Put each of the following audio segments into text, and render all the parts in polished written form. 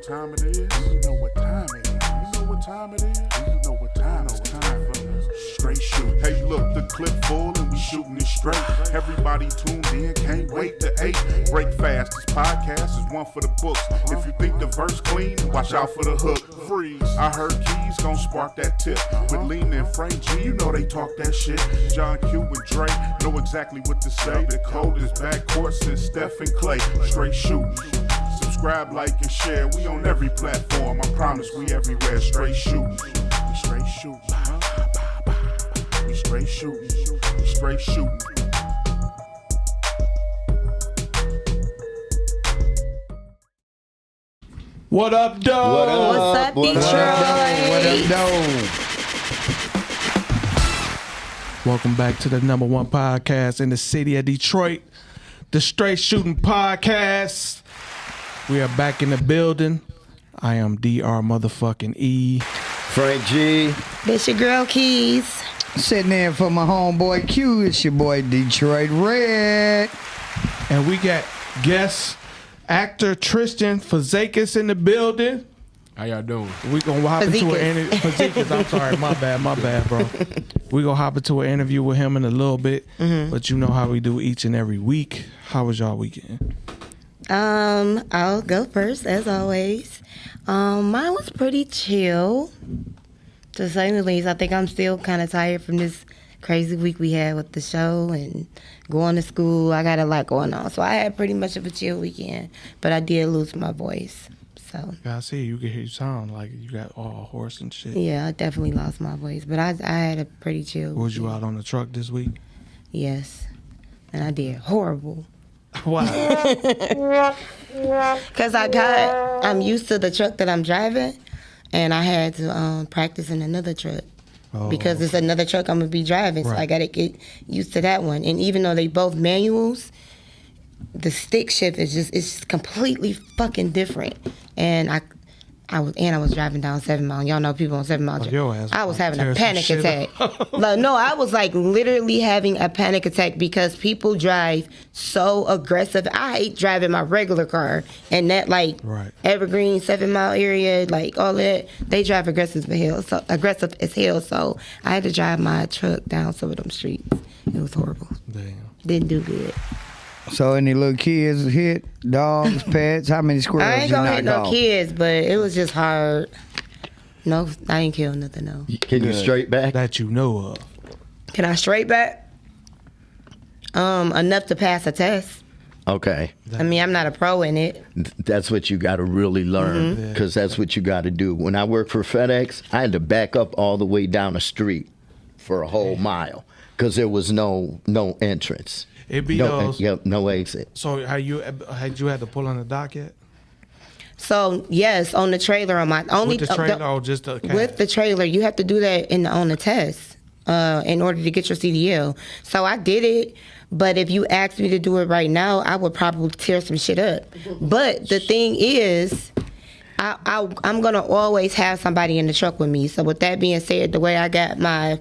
time it is? Do you know what time it is? You know what time it is? Do you know what time it's time for Straight Shoot? Hey, look, the clip full and we shooting it straight. Everybody tuned in, can't wait to 8. Break fast, this podcast is one for the books. If you think the verse clean, watch out for the hook. Freeze, I heard Keys gon' spark that tip. With Lean and Frank G, you know they talk that shit. John Q and Drake know exactly what to say. The code is backcourt since Steph and Clay. Straight Shootin'. Subscribe, like, and share. We on every platform. I promise we everywhere. Straight shooting. We straight shooting. We straight shooting. We straight shooting. What up, dog? What up? What's up, Detroit? What up, dog? Welcome back to the number one podcast in the city of Detroit, the Str8 Shoot'N podcast. We are back in the building. I am DR motherfucking E. Frank G. This your girl Keys. Sitting in for my homeboy Q. It's your boy Detroit Red. And we got guest actor Tristan Fazakis in the building. How y'all doing? We gonna hop into an interview. Fazakis, I'm sorry, my bad, bro. We gonna hop into an interview with him in a little bit. But you know how we do each and every week. How was y'all weekend? I'll go first as always. Mine was pretty chill, to say the least. I think I'm still kind of tired from this crazy week we had with the show and going to school. I got a lot going on, so I had pretty much of a chill weekend. But I did lose my voice, so. Yeah, I see you can hear you sound like you got all hoarse and shit. Yeah, I definitely lost my voice, but I had a pretty chill. Was you weekend. out on the truck this week? Yes, and I did horrible. Why? Because I'm used to the truck that I'm driving, and I had to practice in another truck. Because it's another truck I'm going to be driving, so I got to get used to that one. And even though they both manuals, the stick shift is just completely fucking different. And I was driving down 7 Mile. Y'all know people on 7 Mile. I was having a panic attack. No, I was like literally having a panic attack because people drive so aggressive. I hate driving my regular car and that Evergreen 7 Mile area, like all that. They drive aggressive as hell. So I had to drive my truck down some of them streets. It was horrible. Damn. Didn't do good. So any little kids hit? Dogs, pets? How many squirrels I ain't you gonna knock hit no off? kids, but it was just hard. No, I ain't killed nothing, no. Can you straight back? That you know of. Can I straight back? Enough to pass a test. Okay. I mean, I'm not a pro in it. That's what you got to really learn, because that's what you got to do. When I worked for FedEx, I had to back up all the way down the street for a whole mile because there was no entrance. It be no, those. No exit. So had you had to pull on the dock yet? So yes, on the trailer on my only With the trailer or just the cab? with the trailer, you have to do that on the test in order to get your CDL. So I did it, but if you asked me to do it right now, I would probably tear some shit up. But the thing is, I'm gonna always have somebody in the truck with me. So with that being said, the way I got my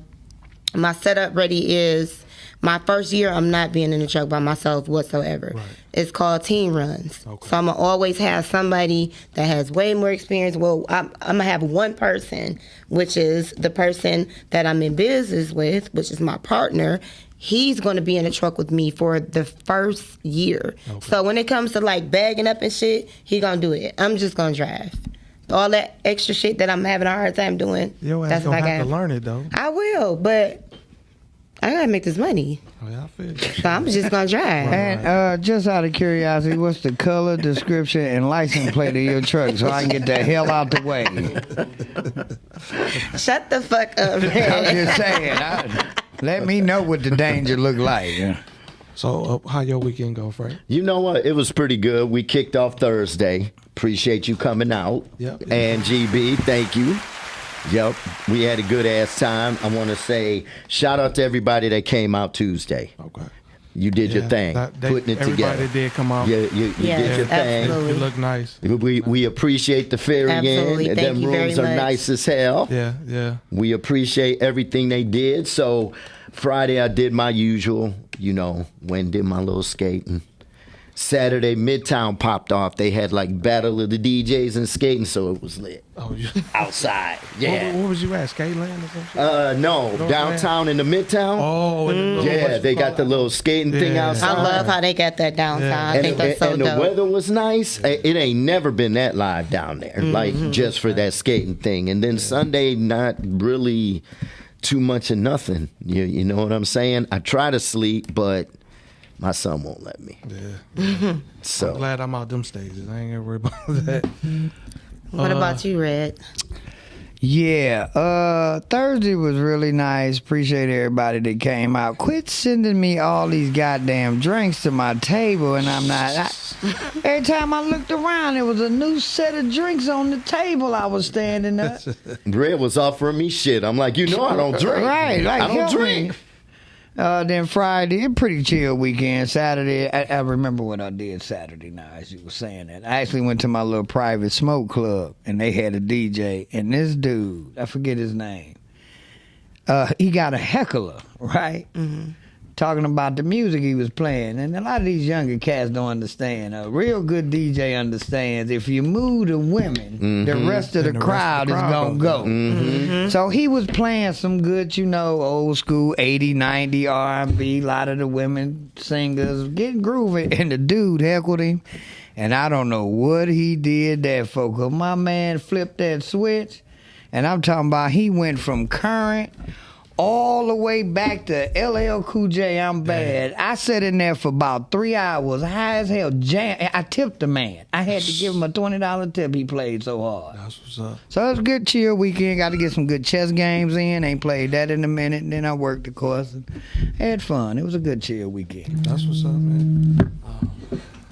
setup ready is. My first year, I'm not being in the truck by myself whatsoever. Right. It's called team runs. Okay. So I'm going to always have somebody that has way more experience. Well, I'm going to have one person, which is the person that I'm in business with, which is my partner. He's going to be in the truck with me for the first year. Okay. So when it comes to like bagging up and shit, he going to do it. I'm just going to drive. All that extra shit that I'm having a hard time doing. Yo, that's what I have to learn it, though. I will, but I gotta make this money. Oh, yeah, I feel you. So I'm just gonna drive. And just out of curiosity, what's the color, description, and license plate of your truck so I can get the hell out the way? Shut the fuck up, man. I'm just saying. Let me know what the danger look like. So how your weekend go, Frank? You know what? It was pretty good. We kicked off Thursday. Appreciate you coming out. Yep. And GB, thank you. Yep, we had a good ass time. I want to say shout out to everybody that came out Tuesday. Okay. You did your thing, putting it together. Everybody did come out. Yeah, you did your thing. You look nice. We appreciate the ferry in. And them rooms are nice as hell. Yeah. We appreciate everything they did. So Friday I did my usual, went and did my little skating. Saturday, Midtown popped off. They had like battle of the DJs and skating, so it was lit. Oh, yeah. Outside, yeah. What was you at? Skateland or something? No, downtown in the Midtown. Oh, yeah, they got the little skating thing Yeah. outside. I love how they got that downtown. I think that's so and dope. the weather was nice. It ain't never been that live down there, like just for that skating thing. And then Sunday, not really too much of nothing. You know what I'm saying? I try to sleep, but my son won't let me. Yeah. So I'm glad I'm out them stages. I ain't gonna worry about that. What about you, Red? Yeah, Thursday was really nice. Appreciate everybody that came out. Quit sending me all these goddamn drinks to my table, and I'm not. Every time I looked around, there was a new set of drinks on the table. I was standing up. Red was offering me shit. I'm like, I don't drink. Right, like I don't help drink. me. Then Friday, a pretty chill weekend. Saturday, I remember what I did Saturday now, as you were saying that. I actually went to my little private smoke club, and they had a DJ, and this dude, I forget his name, he got a heckler, right? Mm-hmm. Talking about the music he was playing. And a lot of these younger cats don't understand. A real good DJ understands if you move the women, the rest of the crowd is going to go. Mm-hmm. So he was playing some good, old school 80, 90 R&B. A lot of the women singers getting groovy. And the dude heckled him. And I don't know what he did that for. Because my man flipped that switch. And I'm talking about he went from current all the way back to LL Cool J, I'm bad. I sat in there for about 3 hours, high as hell. I tipped the man. I had to give him a $20 tip. He played so hard. That's what's up. So it was a good chill weekend. Got to get some good chess games in. Ain't played that in a minute. And then I worked, of course. And had fun. It was a good chill weekend. That's what's up, man.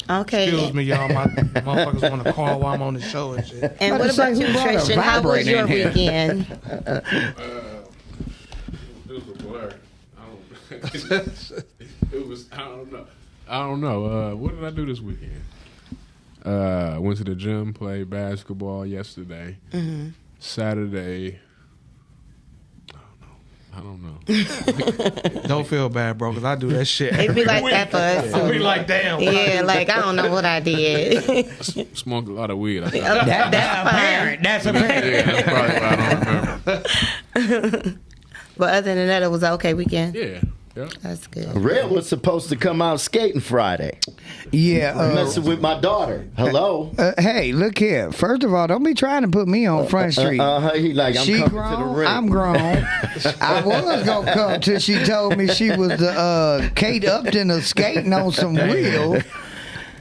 Okay. Excuse me, y'all. My motherfuckers want to call while I'm on the show and shit. And what about you, Tristan? How was your weekend? It was a blur. I don't know. What did I do this weekend? Went to the gym, played basketball yesterday. Mm-hmm. Saturday. I don't know. Don't feel bad, bro, because I do that shit. It be like that for us. I be like, damn. Yeah, like I don't know what I did. Smoked a lot of weed. That's fine. That's apparent. Yeah, that's probably why I don't remember. But other than that, it was an okay weekend. Yeah. That's good. Red was supposed to come out skating Friday. Yeah. Messing with my daughter. Hello. Hey, look here. First of all, don't be trying to put me on Front Street. He like, I'm She coming grown, to the ring. I'm grown. I was going to come till she told me she was the Kate Upton of skating on some wheels.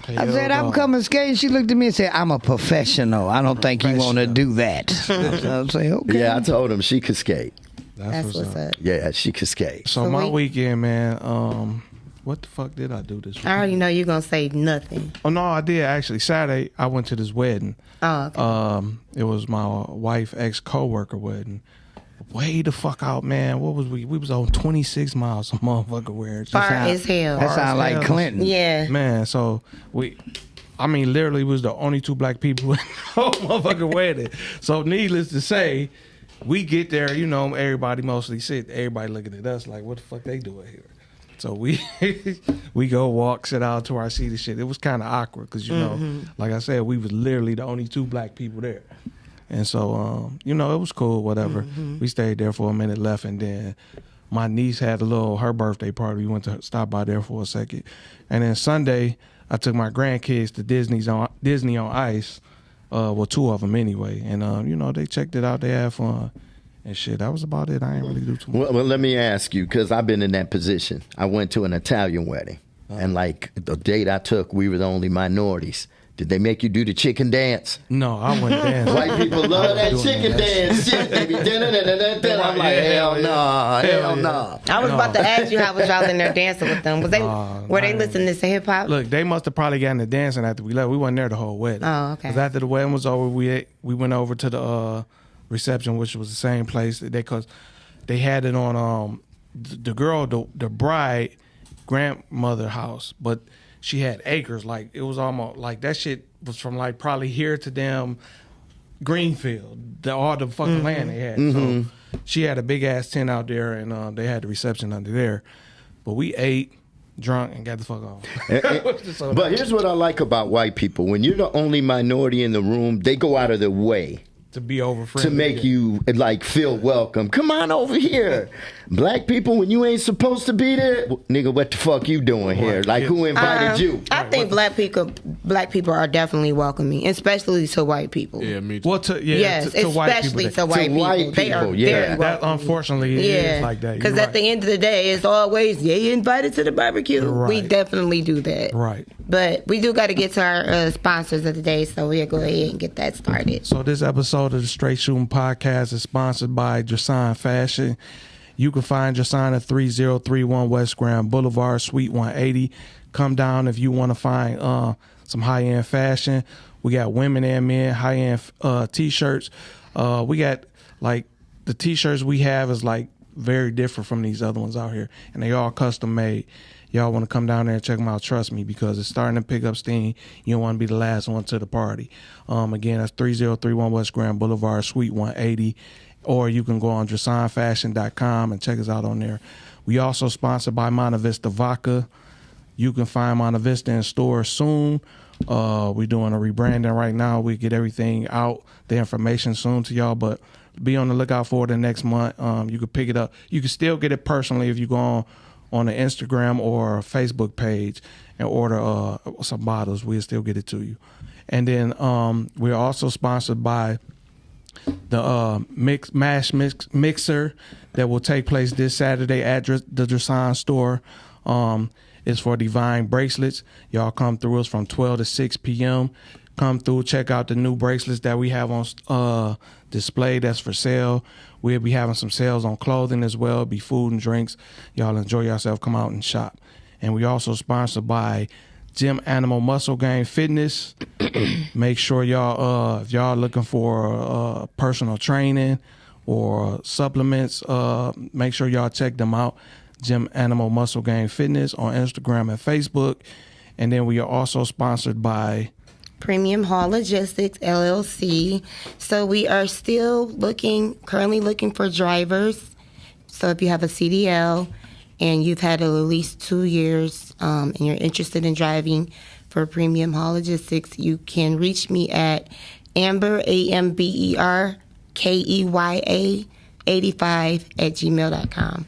I said, I'm coming skating. She looked at me and said, I'm a professional. I don't think you want to do that. So I say, okay. Yeah, I told him she could skate. That's what's up. Yeah, she could skate. So my weekend, man, what the fuck did I do this weekend? I already know you're going to say nothing. Oh, no, I did, actually. Saturday, I went to this wedding. Oh, okay. It was my wife, ex-coworker wedding. Way the fuck out, man. What was we? We was on 26 miles, some motherfucker where Far as hell. That sound like Clinton. Yeah. Man, so literally was the only two black people in the whole motherfucking wedding. So needless to say, we get there, everybody mostly sit. Everybody looking at us like, what the fuck they doing here? So we go walk, sit out to our seat and shit. It was kind of awkward because, like I said, we was literally the only two black people there. And so, it was cool, whatever. We stayed there for a minute, left, and then my niece had her birthday party. We went to stop by there for a second. And then Sunday, I took my grandkids to Disney on Ice. Well, two of them anyway. And, they checked it out. They had fun and shit. That was about it. I ain't really do too much. Well, let me ask you, because I've been in that position. I went to an Italian wedding. And, the date I took, we were the only minorities. Did they make you do the chicken dance? No, I went dancing. White people love that chicken dance. Shit, baby. I'm like, hell no, hell no. I was about to ask you how was y'all in there dancing with them. Were they listening to hip hop? Look, they must have probably gotten to dancing after we left. We wasn't there the whole wedding. Oh, okay. Because after the wedding was over, we went over to the reception, which was the same place because they had it on the girl, the bride grandmother house, but she had acres. Like it was almost like that shit was from like probably here to them Greenfield, all the fucking land they had. So she had a big ass tent out there, and they had the reception under there. But we ate, drunk, and got the fuck off. But here's what I like about white people: when you're the only minority in the room, they go out of their way To be over friendly. to make you like feel welcome. Come on over here. Black people, when you ain't supposed to be there, nigga, what the fuck you doing here? Like, who invited you? I think black people are definitely welcoming, especially to white people. Yeah, me too. Well, to Yes, to white especially people. to white people. white They are people, yeah. very That welcoming. unfortunately it is like that. Because You're at the end of the day, it's always, yeah, you invited to the barbecue. We Right. definitely do that. right. But we do got to get to our sponsors of the day, so we'll go ahead and get that started. So this episode of the Straight Shooting Podcast is sponsored by Drasan Fashion. You can find Drasan at 3031 West Grand Boulevard, Suite 180. Come down if you want to find some high-end fashion. We got women and men high-end T-shirts. We got, like, the T-shirts we have is, like, very different from these other ones out here, and they all custom made. Y'all want to come down there and check them out, trust me, because it's starting to pick up steam. You don't want to be the last one to the party. Again, that's 3031 West Grand Boulevard, Suite 180. Or you can go on DrasanFashion.com and check us out on there. We also sponsored by Monta Vista Vodka. You can find Monta Vista in stores soon. We're doing a rebranding right now. We get everything out, the information soon to y'all, but be on the lookout for it the next month. You can pick it up. You can still get it personally if you go on the Instagram or Facebook page and order some bottles. We'll still get it to you. And then we're also sponsored by the mixer that will take place this Saturday at the Drasan store. It's for Divine Bracelets. Y'all come through us from 12 to 6 p.m. Come through, check out the new bracelets that we have on display that's for sale. We'll be having some sales on clothing as well, be food and drinks. Y'all enjoy yourself, come out and shop. And we also sponsored by Gym Animal Muscle Gain Fitness. Make sure y'all, if y'all looking for personal training or supplements, make sure y'all check them out. Gym Animal Muscle Gain Fitness on Instagram and Facebook. And then we are also sponsored by Premium Haul Logistics, LLC. So we are still currently looking for drivers. So if you have a CDL and you've had at least 2 years and you're interested in driving for Premium Haul Logistics, you can reach me at Amber, AMBER, KEYA 85@gmail.com.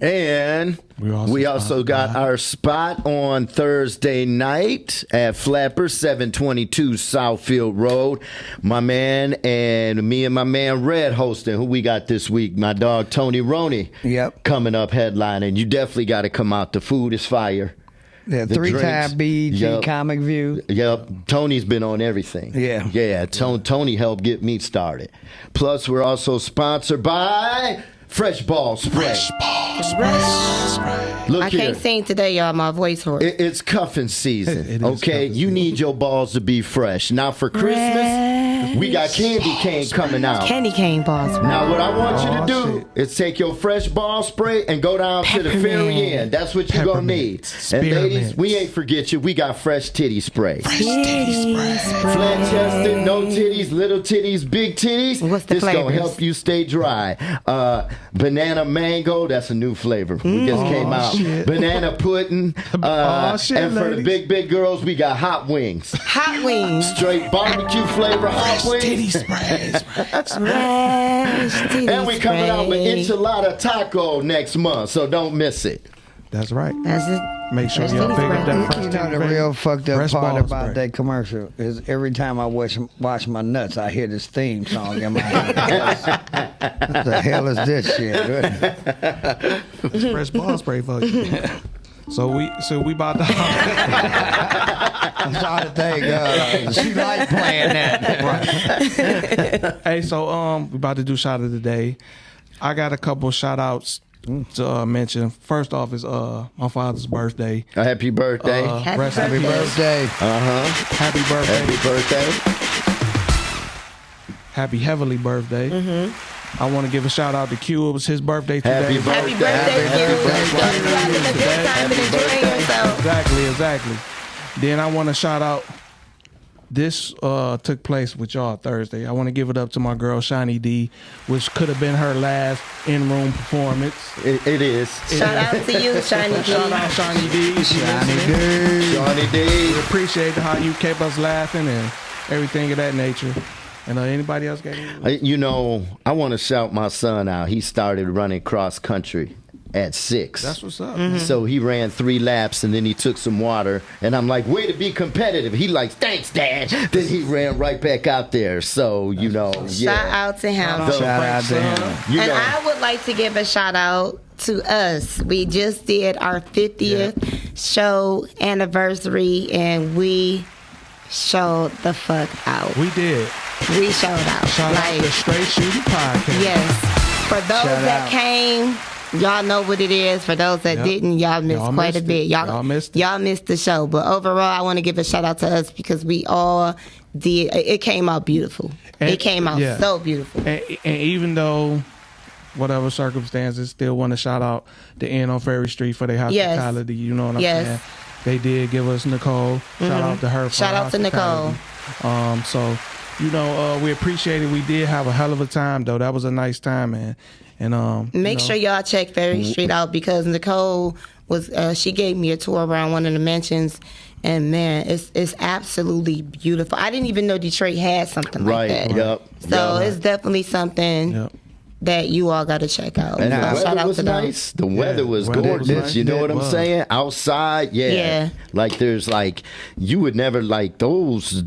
And we also got our spot on Thursday night at Flapper, 722 Southfield Road. My man and me and my man Red hosting. Who we got this week? My dog Tony Roney. Yep. Coming up headlining. You definitely got to come out. The food is fire. Yeah, The three-time drinks. BET Yup. Comic View. Yep, Tony's been on everything. Yeah. Yeah, Tony helped get me started. Plus, we're also sponsored by Fresh Ball Spray. Look I here. can't sing today, y'all. My voice hoarse. It's cuffing season, It is okay? cuffing You need your balls to be fresh. Now for Christmas, we got candy cane coming out. Candy cane balls. Now what I want you Oh, to do shit. is take your fresh ball spray and go down to the very Peppermint. end. That's what you're going to need. Peppermints, And ladies, spearmints. we ain't forget you. We got fresh titty spray. Titty spray. Flat chested, no titties, little titties, big titties. What's the this gonna flavors? help you stay dry. Banana mango, that's a new flavor. We just came out. shit. Banana pudding. Oh, shit, and for the ladies. big girls, we got hot wings. Hot wings. Straight barbecue flavor hot wings. titty sprays. Fresh titty And we coming out with spray. enchilada taco next month, so don't miss it. That's right. That's it. Make sure Fresh y'all titty pick up spray. that fresh You know titty the spray. real fucked up Fresh part ball about spray. that commercial is every time I wash my nuts, I hear this theme song in my head. What the hell is this shit? Fresh ball spray for you. So we about to I'm trying to think. She like playing that. Hey, so we about to do shot of the day. I got a couple shout outs to mention. First off is my father's birthday. A happy birthday. Happy Rest in Happy peace. birthday. Happy birthday. Happy birthday. Happy heavily birthday. I want to give a shout out to Q. It was his birthday today. Happy birthday. Happy birthday, Happy you. birthday. Don't you having a good time and enjoying yourself. Exactly. Then I want to shout out this took place with y'all Thursday. I want to give it up to my girl Shani D, which could have been her last in-room performance. It is. Shout out to you, Shiny D. Shout out Shani D. if you listening. Johnny We D. appreciate how you kept us laughing and everything of that nature. And anybody else got anything? You know, I want to shout my son out. He started running cross country at 6. That's what's up. So he ran 3 laps and then he took some water. And I'm like, way to be competitive. He like, thanks, Dad. Then he ran right back out there. So, you know, yeah. Shout out to him. Shout out to him. You And know, I would like to give a shout out to us. We just did our 50th show anniversary, and we showed the fuck out. We did. We showed out. Shout out to Str8 Shoot'N podcast. Yes. For those Shout that out. came, y'all know what it is. For those that Yep. didn't, y'all missed Y'all quite a missed bit. it. Y'all missed it. Y'all missed the show. But overall, I want to give a shout out to us because we all did. It came out beautiful. And- it came out yeah. so beautiful. And even though whatever circumstances, still want to shout out the Inn on Ferry Street for their hospitality. You know what I'm Yes. saying? They did give us Nicole. Shout out to her. For Shout her out to Nicole. hospitality. So, you know, we appreciate it. We did have a hell of a time, though. That was a nice time, man. And Make sure y'all check Ferry Street out because Nicole was she gave me a tour around one of the mansions, and man, it's absolutely beautiful. I didn't even know Detroit had something right. like that. Yep. So Yep. it's definitely something Yep. that you all got to check out. And So the shout weather out was to them. nice. The weather was weather was gorgeous. nice. You know what It I'm was. saying? Outside, yeah. Yeah. Like there's like you would never like those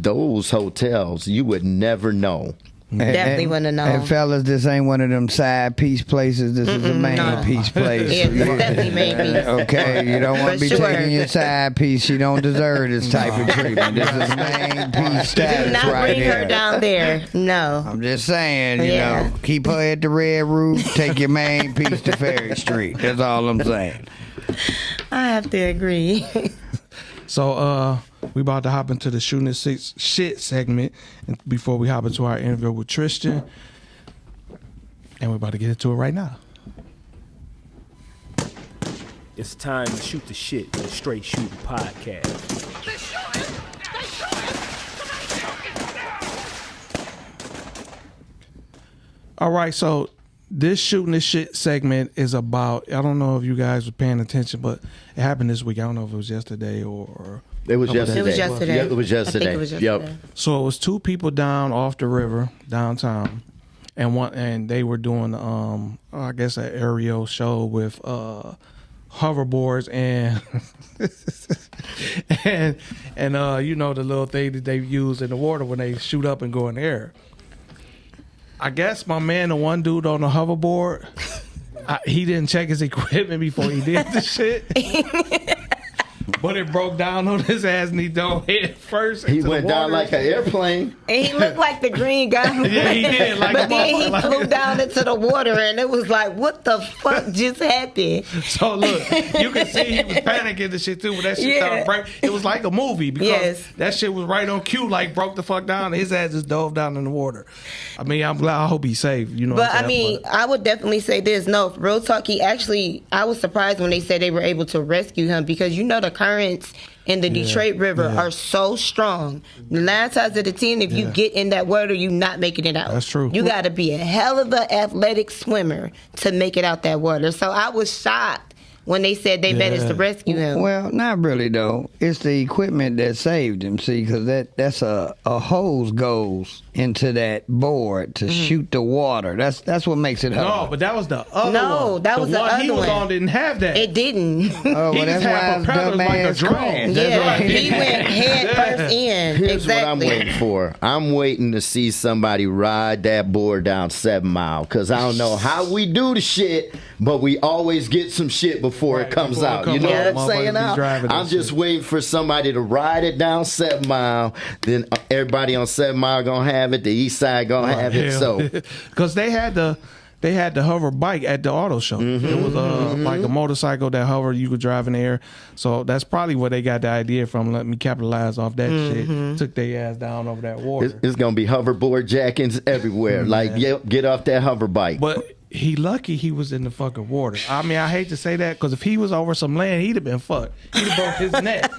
hotels. You would never know. Definitely wouldn't know. And fellas, this ain't one of them side piece places. This is a main no. piece place. Yeah, it's definitely main piece. Okay, you don't want to For be sure. taking your side piece. You don't deserve this type of treatment. This is main piece Do status not right bring here. her down there. No. I'm just saying, you Yeah. know, keep her at the Red Roof, take your main piece to Ferry Street. That's all I'm saying. I have to agree. So we about to hop into the shooting shit segment and before we hop into our interview with Tristan. And we're about to get into it right now. It's time to shoot the shit, the Str8 Shoot'N podcast. All right, so this shooting the shit segment is about, I don't know if you guys were paying attention, but it happened this week. I don't know if it was yesterday or It was Couple yesterday. days. It was yesterday. Yeah, it was yesterday. I think it was Yep. yesterday. So it was 2 people down off the river downtown, and they were doing I guess an aerial show with hoverboards and and you know the little thing that they use in the water when they shoot up and go in the air. I guess my man, the one dude on the hoverboard, he didn't check his equipment before he did the shit. But it broke down on his ass and he dove head first. He into the went down water. like an airplane. And he looked like the green guy. Yeah, he did, like but a then he motherfucker. flew down into the water, and it was like, what the fuck just happened? So look, you can see he was panicking and shit too. When that shit Yeah. started breaking, it was like a movie because Yes. that shit was right on cue. Like broke the fuck down. And his ass just dove down in the water. I mean, I'm glad. I hope he's safe. You know. But what I'm I saying? mean, I would definitely say this. No, real talk. I was surprised when they said they were able to rescue him because you know the currents in the Detroit River are so strong. 9 times out of 10, if you get in that water, you're not making it out. That's true. You got to be a hell of an athletic swimmer to make it out that water. So I was shocked when they said they managed to rescue him. Well, not really though. It's the equipment that saved him. See, because that's a hose goes into that board to shoot the water. That's what makes it no, hard. but that was the other No, one. that was the one he other was one. on didn't have that. It didn't. Oh, he well, just that's had why his propellers dumb like a ass drone. crashed. That's Yeah, right. he went head first in. Here's exactly. what I'm waiting for. I'm waiting to see somebody ride that board down 7 Mile because I don't know how we do the shit, but we always get some shit before Right, it comes before it out. comes You know out, what I'm saying motherfuckers be now? driving I'm this just shit. waiting for somebody to ride it down 7 Mile. Then everybody on 7 Mile gonna have it. The East Side gonna have it. So because they had the hover bike at the auto show. It was like a motorcycle that hover you could drive in the air. So that's probably where they got the idea from. Let me capitalize off that shit. Took their ass down over that water. it's gonna be hoverboard jackets everywhere. Like, get off that hover bike. But he lucky he was in the fucking water. I mean, I hate to say that because if he was over some land, he'd have been fucked. He'd have broke his neck.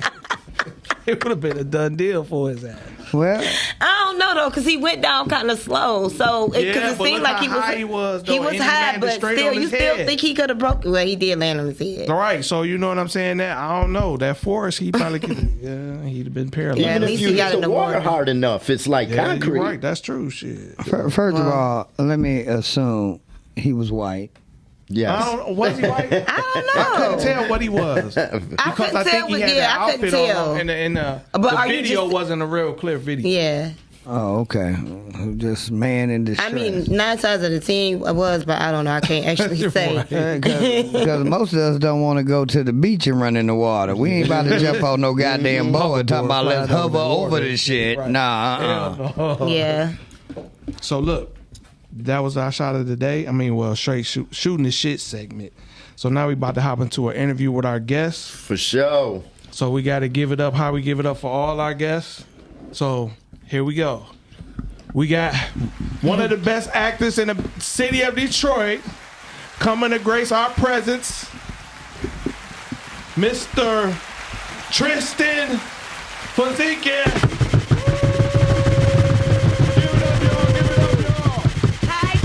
It would have been a done deal for his ass. Well, I don't know though, because he went down kind of slow. So because it but seemed look like how high he was, though, he was and he high, landed but straight still, on you his still head. think he could have broke? Well, he did land on his head. All right, so you know what I'm saying? That I don't know. That force, he probably could. Yeah, he'd have been paralyzed. Yeah, at Even least if he you got hit in the the water water. hard enough, it's like Yeah, concrete. you're right. That's true. Shit. first of all, let me assume he was white. Yes. I don't. Was he white? I don't know. I couldn't tell what he was because I couldn't tell. he had Yeah, that I couldn't outfit tell. on, and the But are you video just- wasn't a real clear video. Yeah, Oh, okay. Just man in distress. I mean 9 times out of 10 I was, but I don't know. I can't actually say. Because most of us don't want to go to the beach and run in the water. We ain't about to jump on no goddamn boat talking about let's hover over this shit. Right. Nah. Yeah. So look, that was our shot of the day. I mean, well, shooting the shit segment. So now we about to hop into an interview with our guests. For sure. So we got to give it up. How we give it up for all our guests. So here we go. We got one of the best actors in the city of Detroit coming to grace our presence, Mr. Tristan Fonseca. Hi,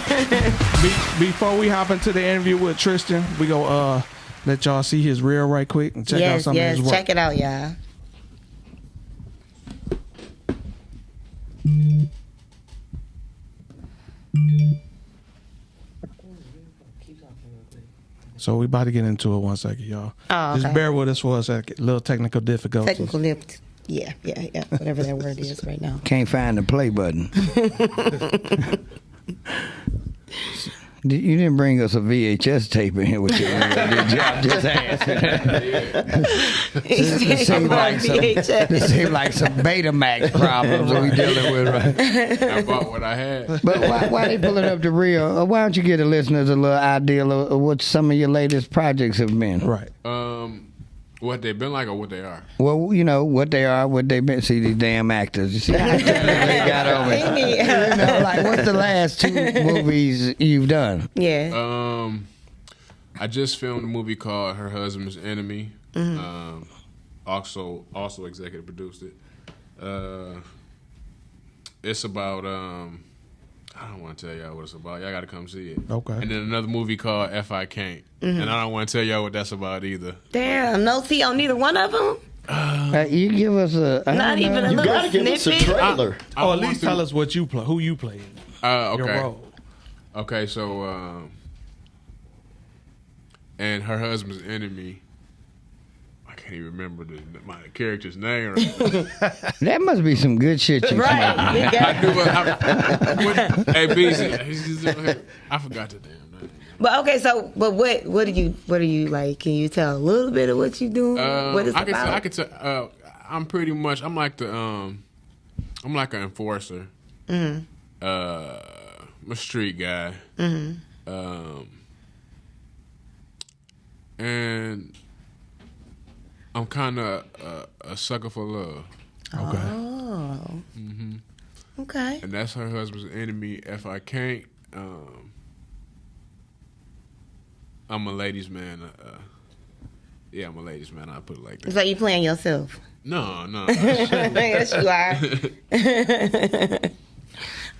Tristan. Before we hop into the interview with Tristan, we go let y'all see his reel right quick and check out Yes, some of his work. check it out, y'all. So we about to get into it 1 second, y'all. Oh, Just okay. bear with us for a second. Little technical difficulties. Technical lift. Yeah, whatever that word is right now. Can't find the play button. You didn't bring us a VHS tape in here with you, did you? I'm just asking. This seems like some Betamax problems we dealing with, right? I bought what I had. But why they pulling up the real? Why don't you give the listeners a little idea of what some of your latest projects have been? Right. What they've been like or what they are? Well, you know, what they are, what they've been. See, these damn actors. You see how they got over it. You know, like, what's the last 2 movies you've done? Yeah. I just filmed a movie called Her Husband's Enemy. Also executive produced it. It's about I don't want to tell y'all what it's about. Y'all got to come see it. Okay. And then another movie called If I Can't. And I don't want to tell y'all what that's about either. Damn, no see on neither one of them? You give us a Not even a You little gotta give us a snippet? trailer. Or at least tell us what you play, who you play. Your Okay. role. Okay, so and Her Husband's Enemy. I can't even remember my character's name. That must be some good shit you smoking. Right. We got- Hey, BZ, I forgot the damn name. But okay, so what do you like? Can you tell a little bit of what you doing? What it's about? I could tell. I'm pretty much. I'm like the. I'm like an enforcer. I'm a street guy. And I'm kind of a sucker for love. Okay. Oh. Okay. And that's Her Husband's Enemy. If I can't, I'm a ladies' man. Yeah, I'm a ladies' man. I put it like that. So you playing yourself? No. Yes, you are.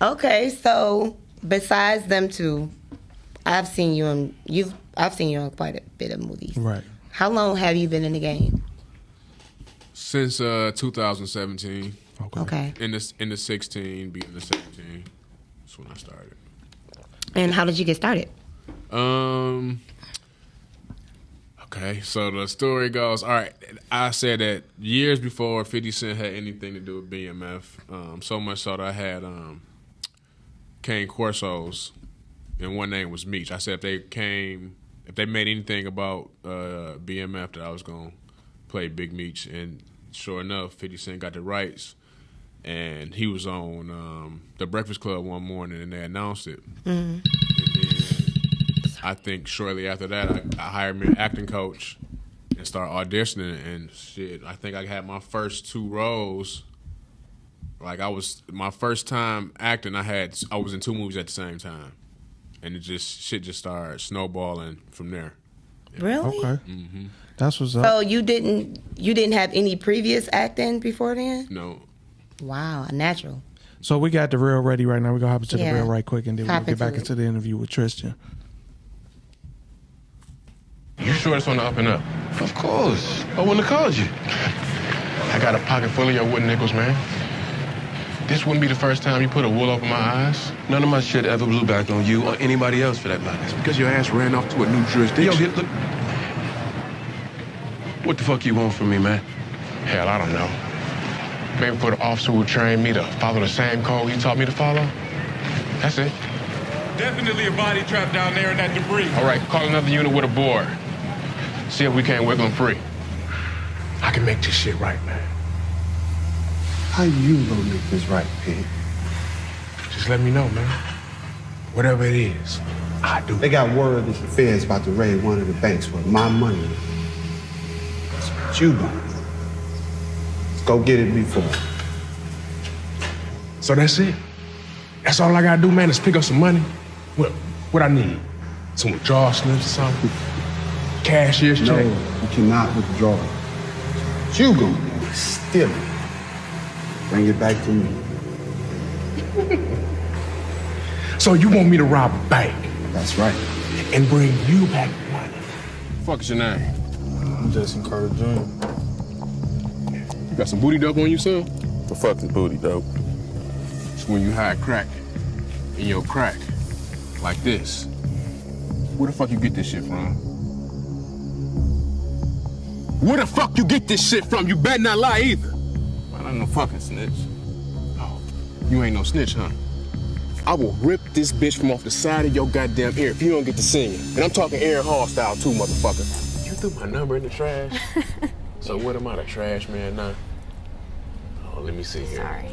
Okay, so besides them two, I've seen you in quite a bit of movies. Right. How long have you been in the game? Since 2017. Okay. In the 16, beating the 17. That's when I started. And how did you get started? Okay, so the story goes, all right, I said that years before 50 Cent had anything to do with BMF, so much so that I had Cane Corsos, and one name was Meech. I said if they made anything about BMF, that I was going to play Big Meech, and sure enough, 50 Cent got the rights, and he was on The Breakfast Club one morning, and they announced it. And then I think shortly after that, I hired me an acting coach and started auditioning, and shit, I think I had my first 2 roles. Like, my first time acting, I was in 2 movies at the same time. And shit just started snowballing from there. Really? Okay. That's what's up. So you didn't have any previous acting before then? No. Wow, a natural. So we got the real ready right now. We're going to hop into the Yeah. real right quick, and then we'll Hop get back into into the interview with Tristan. You sure it's on the up and up? Of course. I wouldn't have called you. I got a pocket full of your wooden nickels, man. This wouldn't be the first time you put a wool over my eyes. None of my shit ever blew back on you or anybody else for that matter. It's because your ass ran off to a new jurisdiction. Yo, look. What the fuck you want from me, man? Hell, I don't know. Maybe for the officer who trained me to follow the same code he taught me to follow. That's it. Definitely a body trap down there in that debris. All right, call another unit with a board. See if we can't wiggle him free. I can make this shit right, man. How you gonna make this right, Pete? Just let me know, man. Whatever it is, I do. They got word that the Fed's about to raid one of the banks with my money. That's what you gonna do. Let's go get it before. So that's it. That's all I gotta do, man, is pick up some money. What I need? Some withdrawal slips or something? Cashier's No, check? you cannot withdraw. What you gonna do is steal it. Bring it back to me. So you want me to rob a bank That's right. and bring you back the money? Fuck's your name? I'm Jason Carter Jr. You got some booty dope on you, son? The fuck is booty dope? It's when you hide crack in your crack, like this. Where the fuck you get this shit from? Where the fuck you get this shit from? You better not lie either. Man, I ain't no fucking snitch. Oh, you ain't no snitch, huh? I will rip this bitch from off the side of your goddamn ear if you don't get to sing it. And I'm talking Aaron Hall style too, motherfucker. You threw my number in the trash? So what am I, the trash man now? Oh, let me see here. Sorry.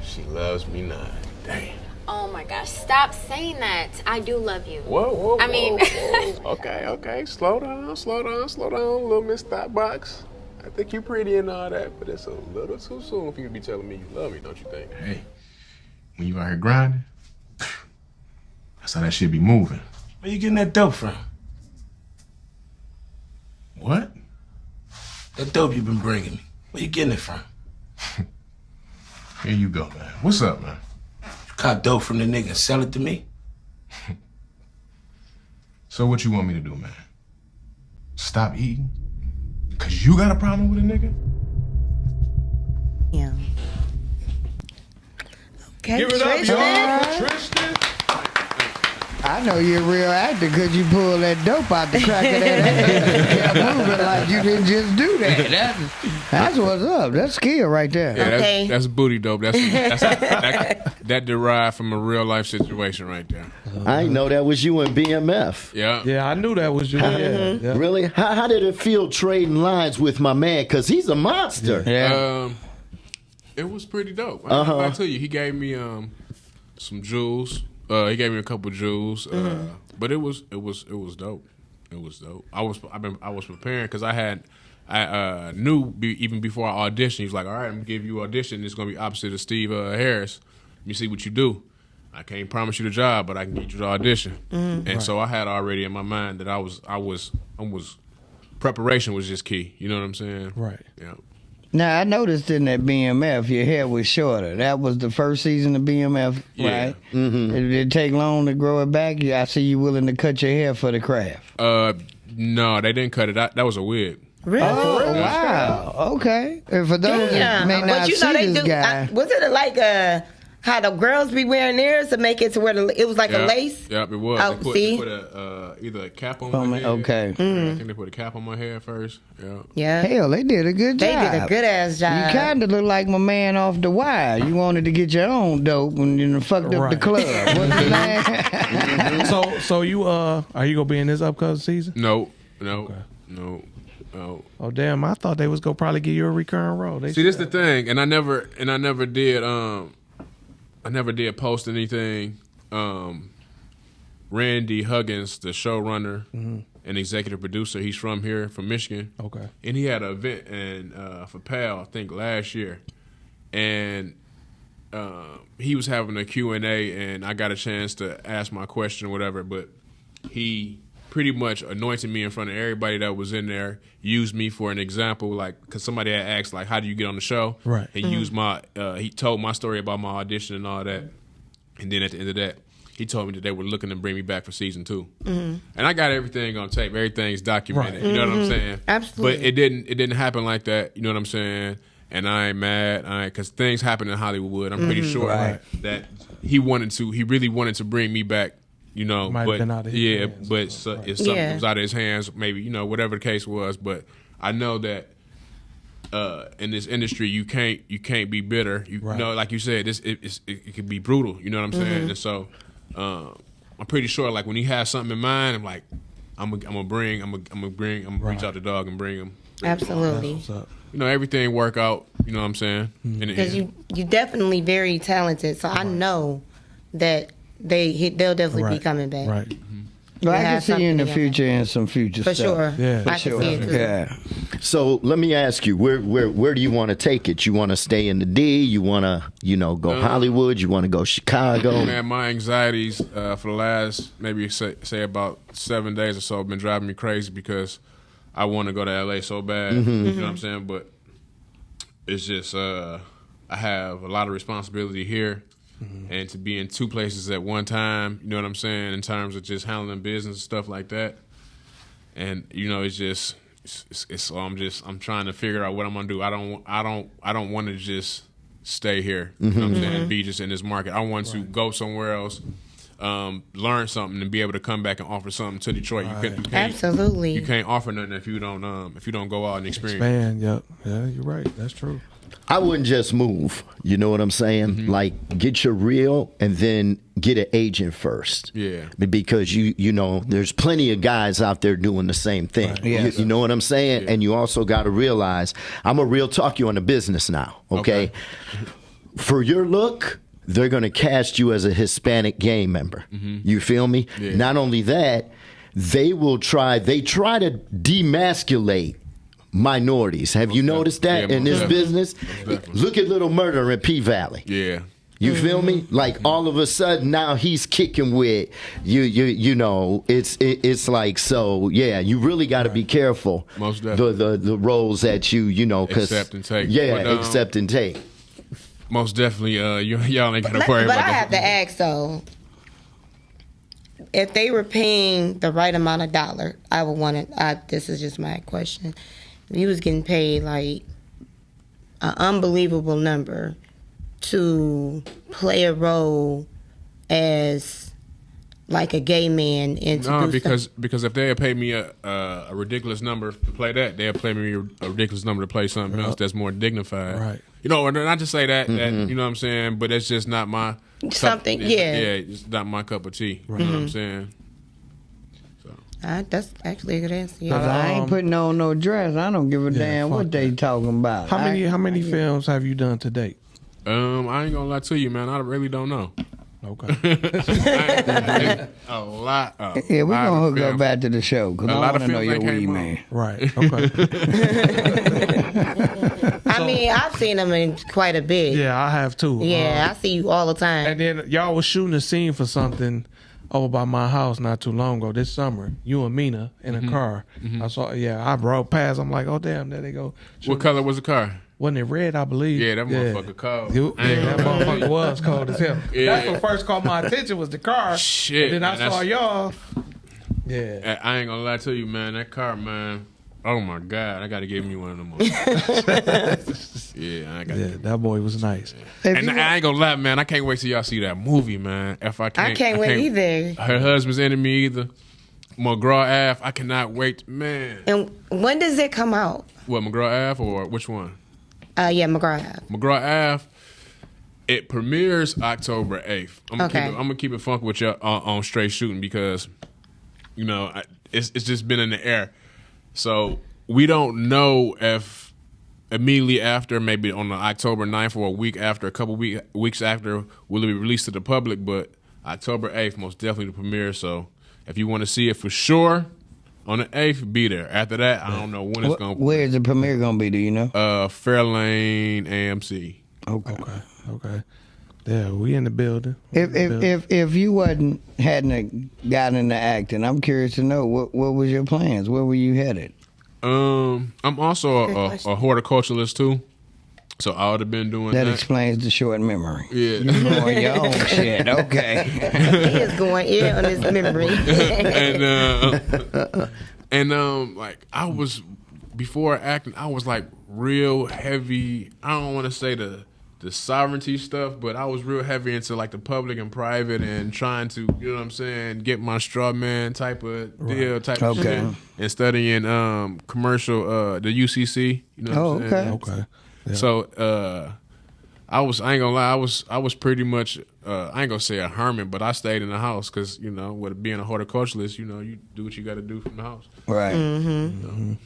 She loves me not. Damn. Oh my gosh, stop saying that. I do love you. Whoa. I mean- whoa. Okay. Slow down, little Miss Thoughtbox. I think you're pretty and all that, but it's a little too soon for you to be telling me you love me, don't you think? Hey, when you out here grinding, that's how that shit be moving. Where you getting that dope from? What? That dope you been bringing me. Where you getting it from? Here you go, man. What's up, man? You cop dope from the nigga and sell it to me? So what you want me to do, man? Stop eating? Cause you got a problem with a nigga? Yeah. Okay, Give it up, Tristan. y'all. Tristan. I know you're a real actor because you pulled that dope out the crack of that ass. Kept moving like you didn't just do that. That's what's up. That's skill right there. Yeah, Okay. that's booty dope. That derived from a real life situation right there. I didn't know that was you in BMF. Yeah. Yeah, I knew that was you. Yeah. Really? How did it feel trading lines with my man? Because he's a monster. Yeah. It was pretty dope. I tell you, he gave me some jewels. He gave me a couple jewels. But it was dope. It was dope. I was preparing because I knew even before I auditioned. He was like, "All right, I'm gonna give you an audition. It's gonna be opposite of Steve Harris. Let me see what you do. I can't promise you the job, but I can get you the audition." And so I had already in my mind that I was preparation was just key. You know what I'm saying? Right. Yeah. Now, I noticed in that BMF, your hair was shorter. That was the first season of BMF, Yeah. right? Mm-hmm. Did it take long to grow it back? I see you willing to cut your hair for the craft. No, they didn't cut it. That was a wig. Really? Oh, wow. Okay. And for those that may not but you know see they this do. guy. Was it like how the girls be wearing theirs to make it to where it was like a lace? Yep, it was. Oh, They put either a cap on my head. Okay. I think they put a cap on my head first. Yeah. Yeah. Hell, they did a good They job. did a good ass job. You kind of look like my man off The Wire. You wanted to get your own dope when you fucked up the Right. club. What's his name? So you are you gonna be in this upcoming season? No. Oh damn! I thought they was gonna probably give you a recurring role. See, this the thing, and I never did. I never did post anything. Randy Huggins, the showrunner and executive producer, he's from here, from Michigan. Okay. And he had an event for PAL, I think last year, and he was having a Q&A, and I got a chance to ask my question or whatever, but he pretty much anointed me in front of everybody that was in there, used me for an example, like, because somebody had asked, like, how do you get on the show? Right. He used he told my story about my audition and all that. And then at the end of that, he told me that they were looking to bring me back for season 2. And I got everything on tape. Everything's documented. Right. You know what I'm saying? Absolutely. But it didn't happen like that. You know what I'm saying? And I ain't mad. Because things happen in Hollywood. I'm pretty sure that he really wanted to bring me back. You know, Might have been out of his hands. But if something was out of his hands, maybe, you know, whatever the case was. But I know that in this industry, you can't be bitter. You know, like you said, it could be brutal. You know what I'm saying? And so I'm pretty sure, like, when he has something in mind, I'm like, I'm gonna reach out the dog and bring him. Absolutely. You know, everything work out. You know what I'm saying? Because you definitely very talented, so I know that they'll definitely be coming back. Right. Well, I We can have see you in the something future in some future For stuff. sure. Yeah. I can see it too. Yeah. So let me ask you, where do you want to take it? You want to stay in the D? You want to, you know, go Hollywood? You want to go Chicago? Man, my anxieties for the last maybe say about 7 days or so have been driving me crazy because I want to go to LA so bad. You know what I'm saying? But it's just I have a lot of responsibility here. And to be in 2 places at one time, you know what I'm saying, in terms of just handling business and stuff like that. And you know, so I'm trying to figure out what I'm gonna do. I don't want to just stay here. You know what I'm saying? Be just in this market. I want to go somewhere else, learn something, and be able to come back and offer something to Detroit. You can't, Absolutely. You can't offer nothing if you don't go out and experience. Man, yep. Yeah, you're right. That's true. I wouldn't just move. You know what I'm saying? Like, get your reel and then get an agent first. Yeah. Because you know, there's plenty of guys out there doing the same thing. Right. Yes. You know what I'm saying? And you also got to realize, I'm a real talk you on the business now. Okay. For your look, they're going to cast you as a Hispanic gang member. You feel me? Yeah. Not only that, they try to demasculate minorities. Have you noticed that in this business? Look at Little Murder in P-Valley. Yeah. You feel me? Like, all of a sudden now he's kicking with you know, it's like, so yeah, you really got to be careful. Most definitely. The roles that you know, cause Accept and take. Yeah, But, accept and take. Most definitely, y'all ain't got to worry But about I that. have to ask though, if they were paying the right amount of dollar, I would want it. This is just my question. If you was getting paid like an unbelievable number to play a role as like a gay man and to No, do because if they had paid me a ridiculous number to play that, they'd pay me a ridiculous number to play something else that's more dignified. Right. You know, and not to say that you know what I'm saying, but it's just not my Something, cup, yeah. it's not my cup of tea. You know what I'm saying? that's actually a good answer. Cause Yeah. I ain't putting on no dress. I don't give a damn fuck what they talking about. How many films have you done to date? I ain't gonna lie to you, man. I really don't know. Okay. A lot. Yeah, we're gonna hook up back to the show because I lot want of to know films your that weed came man. Right. Okay. I mean, I've seen them in quite a bit. Yeah, I have too. Yeah, I see you all the time. And then y'all was shooting a scene for something over by my house not too long ago this summer. You and Mina in a car. I saw. Yeah, I rode past. I'm like, oh damn, there they go. What color was the car? Wasn't it red? I believe. Yeah, that motherfucker cold. Yeah, that motherfucker was cold as hell. Yeah. That's what first caught my attention was the car. Shit, And then I man, saw y'all. Yeah. I ain't gonna lie to you, man. That car, man. Oh my God, I gotta give me one of them. Yeah, I got. Yeah, that boy was nice. And I ain't gonna lie, man. I can't wait till y'all see that movie, man. If I can't wait either. Her husband's enemy either. McGraw Ave. I cannot wait, man. And when does it come out? What, McGraw Ave or which one? Yeah, McGraw Ave. McGraw Ave. It premieres October 8th. I'm gonna keep it funky with you on Str8 Shoot'N because, you know, it's just been in the air. So we don't know if immediately after, maybe on the October 9th or a week after, a couple weeks after, will it be released to the public. But October 8th, most definitely the premiere. So if you want to see it for sure, on the 8th, be there. After that, I don't know when it's going to be. Where's the premiere going to be, do you know? Fairlane AMC. Okay. Okay. Yeah, we in the building. If you hadn't gotten into acting, I'm curious to know what was your plans? Where were you headed? I'm also a horticulturalist too, so I would have been doing that. That explains the short memory. Yeah, you doing your own shit. Okay, he is going in on his memory. and like I was before acting, I was like real heavy. I don't want to say the sovereignty stuff, but I was real heavy into like the public and private and trying to, you know what I'm saying, get my straw man type of deal, type of shit. And studying commercial, the UCC, you know what I'm saying? Okay. Yeah. So I ain't gonna lie, I was pretty much, I ain't gonna say a hermit, but I stayed in the house because, you know, with being a horticulturalist, you know, you do what you got to do from the house. Right. Mm-hmm. You know?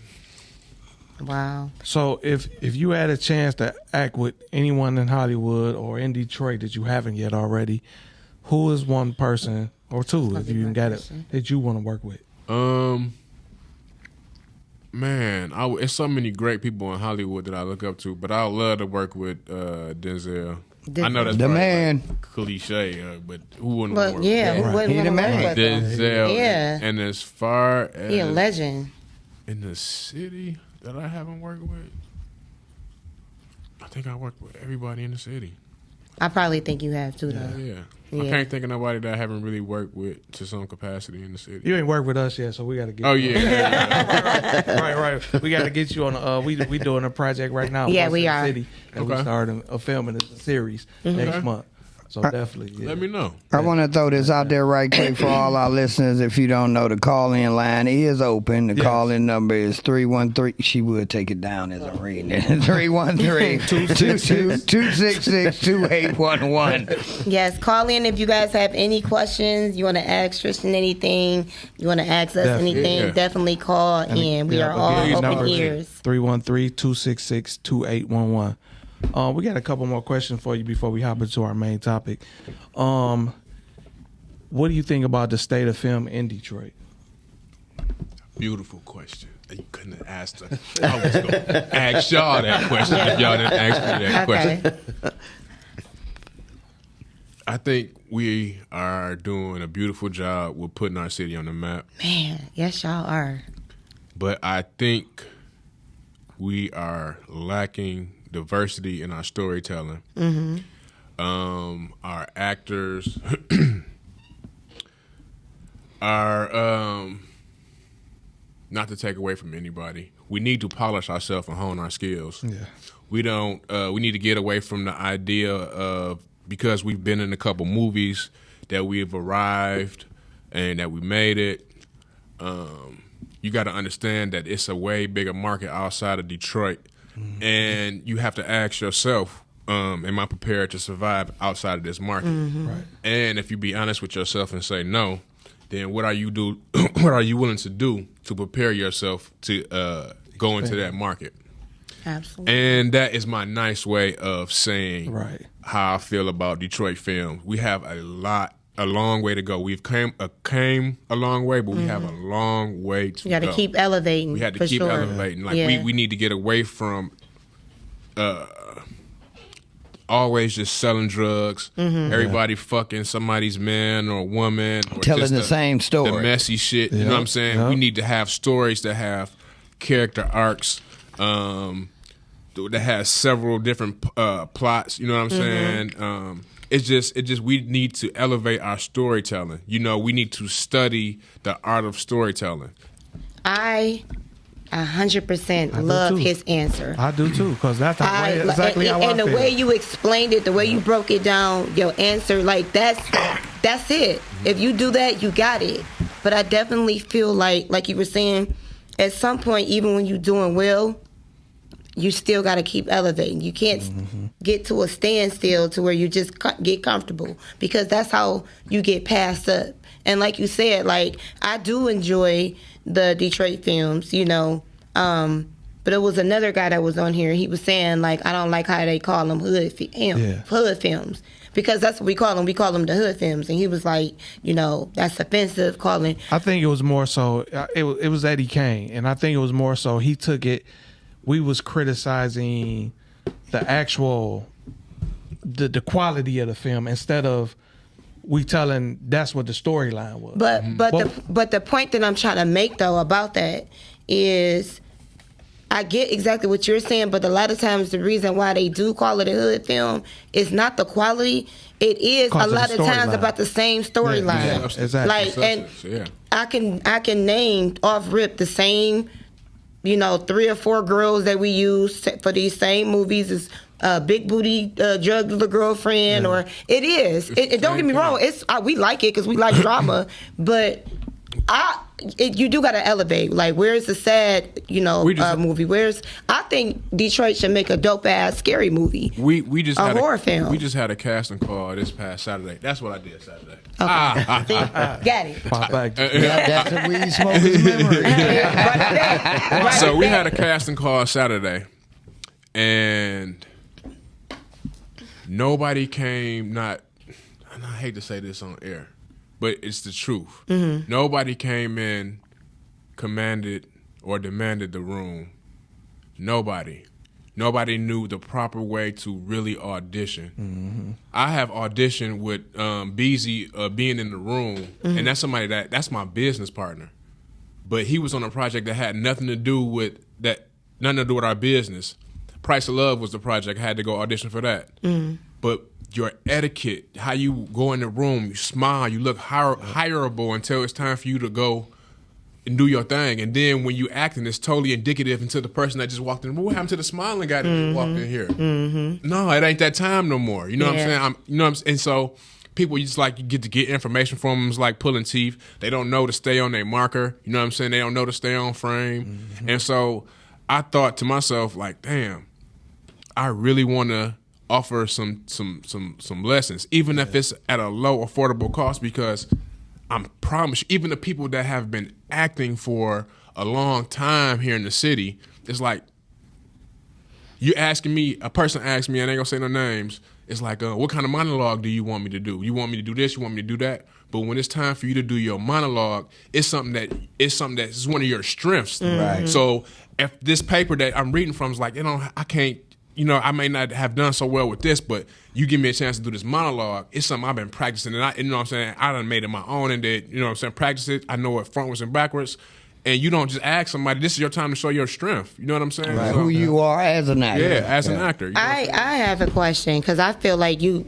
Wow. So if you had a chance to act with anyone in Hollywood or in Detroit that you haven't yet already, who is one person or two, if you even got it, that you want to work with? Man, it's so many great people in Hollywood that I look up to, but I would love to work with Denzel. I know that's the man. Like cliche, but who wouldn't But work yeah, with who wouldn't He the want to man. work with him? Denzel? Yeah. And as far as He a legend. in the city that I haven't worked with, I think I worked with everybody in the city. I probably think you have too, though. Yeah. I Yeah. can't think of nobody that I haven't really worked with to some capacity in the city. You ain't worked with us yet, so we got to get. Oh you yeah, right. We got to get you on. We doing a project right now. Yeah, Voice we of the are. City, and we starting filming a series next month. So definitely, yeah. Let me know. I want to throw this out there right quick for all our listeners. If you don't know, the call-in line is open. The call-in number is 313. She would take it down as I'm reading it. 313-266-2811. Yes, call in if you guys have any questions. You want to ask Tristan anything. You want to ask us anything. Yeah. Definitely call in. We are all open ears. 313-266-2811. We got a couple more questions for you before we hop into our main topic. What do you think about the state of film in Detroit? Beautiful question. You couldn't have asked her. I was going to ask y'all that question if y'all didn't ask me that question. I think we are doing a beautiful job with putting our city on the map. Man, yes, y'all are. But I think we are lacking diversity in our storytelling. Mm-hmm. Our actors are, not to take away from anybody, we need to polish ourselves and hone our skills. Yeah. We don't. We need to get away from the idea of, because we've been in a couple movies, that we've arrived and that we made it. You got to understand that it's a way bigger market outside of Detroit. Mm-hmm. And you have to ask yourself, am I prepared to survive outside of this market? Mm-hmm. Right. And if you be honest with yourself and say no, then what are you willing to do to prepare yourself to go into that market? Absolutely. And that is my nice way of saying how I feel about Detroit film. We have a long way to go. We've came a long way, but we have a long way to go. You got to keep elevating. We had to keep elevating. Like we need to get away from always just selling drugs. Mm-hmm. Everybody fucking somebody's man or woman, or telling just the same story. The messy shit. You know what I'm saying? We need to have stories that have character arcs. That has several different plots. You know what I'm saying? It's just we need to elevate our storytelling. You know, we need to study the art of storytelling. I 100% love his answer. I do too, because that's exactly how I feel. And the way you explained it, the way you broke it down, your answer, like that's it. If you do that, you got it. But I definitely feel like you were saying, at some point, even when you're doing well, you still got to keep elevating. You can't get to a standstill to where you just get comfortable, because that's how you get passed up. And like you said, like, I do enjoy the Detroit films, you know. But it was another guy that was on here. He was saying, like, I don't like how they call them hood films. Because that's what we call them. We call them the hood films. And he was like, you know, that's offensive calling. I think it was more so, it was Eddie Kane. And I think it was more so he took it, we was criticizing the actual the quality of the film instead of we telling that's what the storyline was. But the point that I'm trying to make though about that is I get exactly what you're saying, but a lot of times the reason why they do call it a hood film is not the quality. It is a lot of times about the same storyline. Yeah, exactly. Like, and I can name off rip the same, 3 or 4 girls that we use for these same movies is big booty drug dealer girlfriend, or it is. It don't get me wrong. It's we like it because we like drama, but you do gotta elevate. Like, where's the sad, movie? I think Detroit should make a dope ass scary movie. We just a had horror film. We just had a casting call this past Saturday. That's what I did Saturday. Okay. Got it. Pop back. That's a weed smoker's memory. So we had a casting call Saturday, and nobody came. And I hate to say this on air, but it's the truth. Mm-hmm. Nobody came in, commanded or demanded the room. Nobody knew the proper way to really audition. Mm-hmm. I have auditioned with Beezy being in the room, and that's somebody that's my business partner. But he was on a project that had nothing to do with our business. Price of Love was the project. I had to go audition for that. But your etiquette, how you go in the room, you smile, you look hireable until it's time for you to go and do your thing. And then when you acting, it's totally indicative until the person that just walked in. Well, what happened to the smiling guy that just walked in here? No, it ain't that time no more. You know what I'm saying? And so people, you get to get information from them. It's like pulling teeth. They don't know to stay on their marker. You know what I'm saying? They don't know to stay on frame. And so I thought to myself, like, damn, I really want to offer some lessons, even if it's at a low, affordable cost, because I promise you, even the people that have been acting for a long time here in the city, it's like, a person asked me, and I ain't gonna say no names, it's like, what kind of monologue do you want me to do? You want me to do this? You want me to do that? But when it's time for you to do your monologue, it's something that's one of your strengths. Right. So if this paper that I'm reading from is like, I can't, I may not have done so well with this, but you give me a chance to do this monologue. It's something I've been practicing, and I done made it my own, and did, practice it. I know it frontwards and backwards. And you don't just ask somebody, this is your time to show your strength. You know what I'm saying? Right. Who you are as an actor. Yeah, as an actor. I have a question, because I feel like you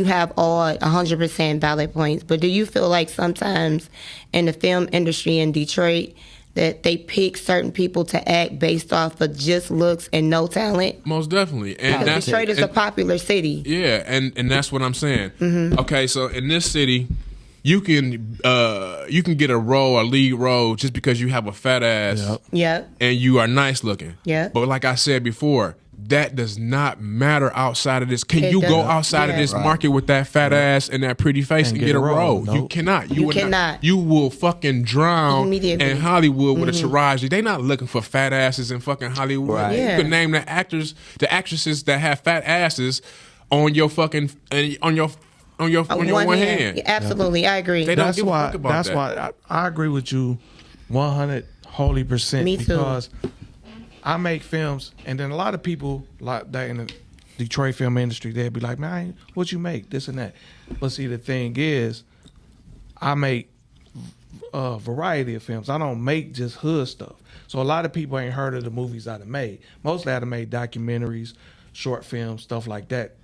have all 100% valid points, but do you feel like sometimes in the film industry in Detroit that they pick certain people to act based off of just looks and no talent? Most definitely. And because Detroit is a popular city. Yeah, and that's what I'm saying. Okay, so in this city, you can get a lead role just because you have a fat ass. Yep. And you are nice looking. Yep. But like I said before, that does not matter outside of this. Can you go outside of this market with that fat ass and that pretty face and get a role? Nope. You cannot. You cannot. You will fucking drown in Hollywood with a Taraji. They not looking for fat asses in fucking Hollywood. Right. You can name the actresses that have fat asses on your fucking on your one hand. Yeah, absolutely, I agree. They don't give a fuck about that. That's why I agree with you 100% Me too. Because I make films, and then a lot of people like that in the Detroit film industry, they'd be like, man, what you make, this and that. But see, the thing is, I make a variety of films. I don't make just hood stuff. So a lot of people ain't heard of the movies I done made. Mostly I done made documentaries, short films, stuff like that,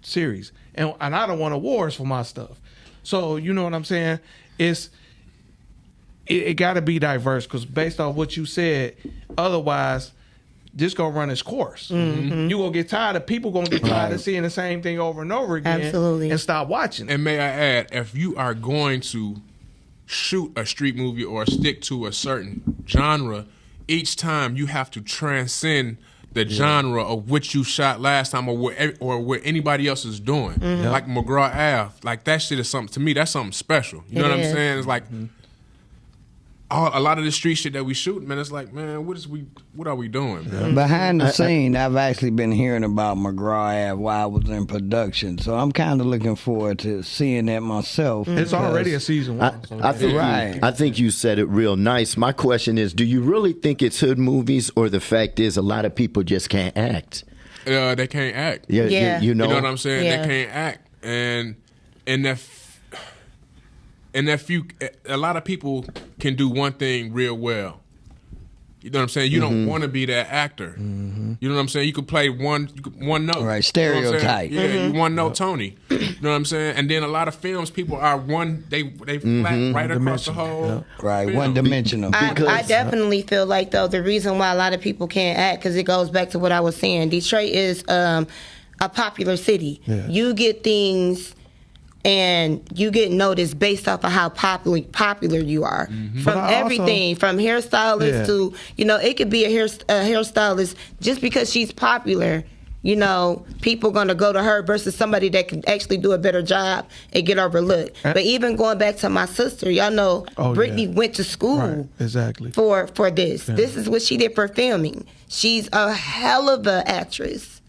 series. And I don't want awards for my stuff. So you know what I'm saying? It got to be diverse, because based on what you said, otherwise this gonna run its course. You gonna get tired of people gonna get tired of seeing the same thing over and over again. Absolutely. And stop watching. And may I add, if you are going to shoot a street movie or stick to a certain genre, each time you have to transcend the genre of which you shot last time, or what anybody else is doing. Like McGraw Ave, like that shit is something, to me, that's something special. You know what I'm saying? It's like a lot of the street shit that we shoot, man, it's like, man, what are we doing, man? Behind the scene, I've actually been hearing about McGraw Ave while I was in production, so I'm kind of looking forward to seeing that myself. It's already a season 1. I think you said it real nice. My question is, do you really think it's hood movies, or the fact is a lot of people just can't act? they can't act. Yeah, Yeah. You know. You know what I'm saying? Yeah. They can't act, and a lot of people can do one thing real well. You know what I'm saying? You don't want to be that actor. You know what I'm saying? You could play one note. Right, You know what I'm saying? stereotype. Yeah, you one note Tony. You know what I'm saying? And then a lot of films, people are they flat right across the whole. Right, film. one dimensional. I definitely feel like, though, the reason why a lot of people can't act, because it goes back to what I was saying. Detroit is a popular city. Yeah. You get things and you get noticed based off of how popular you are. From But I everything, from hairstylists to, it could be a hairstylist just because she's popular. People gonna go to her versus somebody that can actually do a better job and get overlooked. But even going back to my sister, y'all know Brittany went to school exactly for this. Yeah. This is what she did for filming. She's a hell of an actress.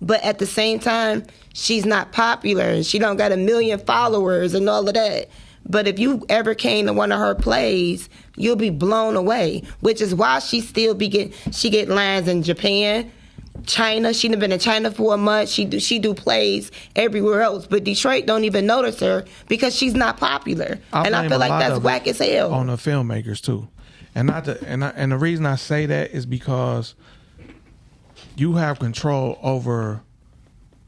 But at the same time, she's not popular and she don't got 1 million followers and all of that. But if you ever came to one of her plays, you'll be blown away. Which is why she still get lines in Japan, China. She done been in China for a month. She do plays everywhere else. But Detroit don't even notice her because she's not popular. And I feel like that's whack as hell. On the filmmakers too. And the reason I say that is because you have control over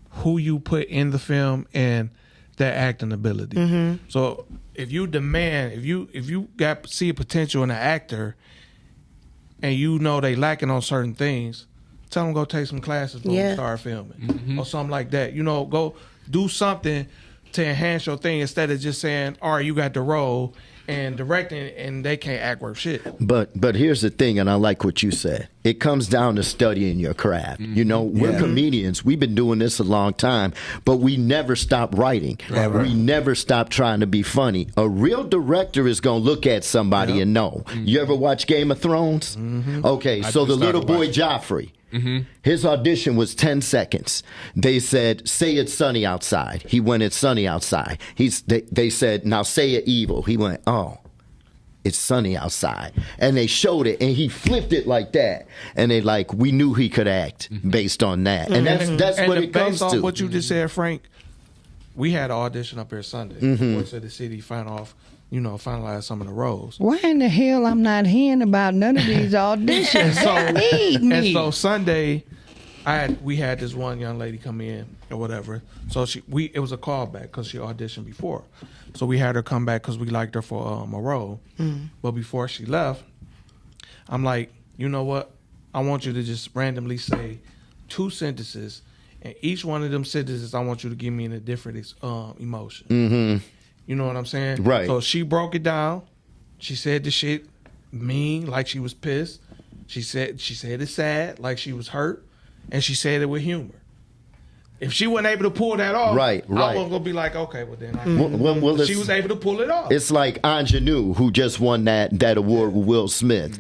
who you put in the film and their acting ability. So if you demand, if you see a potential in an actor, and they lacking on certain things, tell them go take some classes before you start filming or something like that. Go do something to enhance your thing instead of just saying, all right, you got the role and directing, and they can't act worth shit. But here's the thing, and I like what you said. It comes down to studying your craft. We're comedians. We've been doing this a long time, but we never stop writing. Never. We never stop trying to be funny. A real director is going to look at somebody and know. You ever watch Game of Thrones? Okay, so the little boy Joffrey, his audition was 10 seconds. They said, say it's sunny outside. He went, it's sunny outside. They said, now say it evil. He went, oh, it's sunny outside. And they showed it, and he flipped it like that. And they we knew he could act based on that. And that's what it comes based to. on what you just said, Frank, we had an audition up here Sunday. Voice of the City finalize some of the roles. Why in the hell I'm not hearing about none of these auditions? And so Sunday, we had this one young lady come in or whatever. So it was a callback because she auditioned before. So we had her come back because we liked her for a role. But before she left, I'm like, you know what? I want you to just randomly say 2 sentences, and each one of them sentences, I want you to give me in a different emotion. You know what I'm saying? Right. So she broke it down. She said the shit mean, like she was pissed. She said it sad, like she was hurt, and she said it with humor. If she wasn't able to pull that off, I wasn't gonna be like, okay, well then. She was able to pull it off. It's like Ingenue, who just won that award with Will Smith.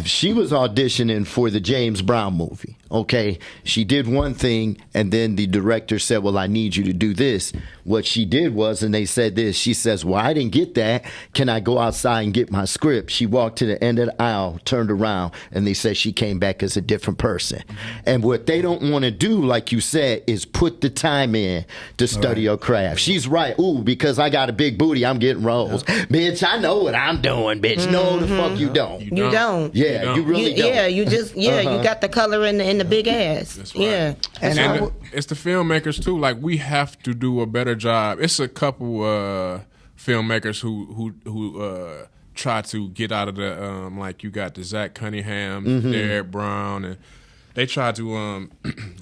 She was auditioning for the James Brown movie. Okay, she did one thing, and then the director said, well, I need you to do this. What she did was, and they said this, she says, well, I didn't get that. Can I go outside and get my script? She walked to the end of the aisle, turned around, and they said she came back as a different person. And what they don't want to do, like you said, is put the time in to study your craft. She's right. Ooh, because I got a big booty, I'm getting roles. Bitch, I know what I'm doing, bitch. No, the fuck you don't. You don't. Yeah, you really don't. Yeah, you just, you got the color in the big ass. That's right. Yeah. And it's the filmmakers too. Like, we have to do a better job. It's a couple filmmakers who try to get out of the like, you got the Zach Cunningham, Derek Brown, and they try to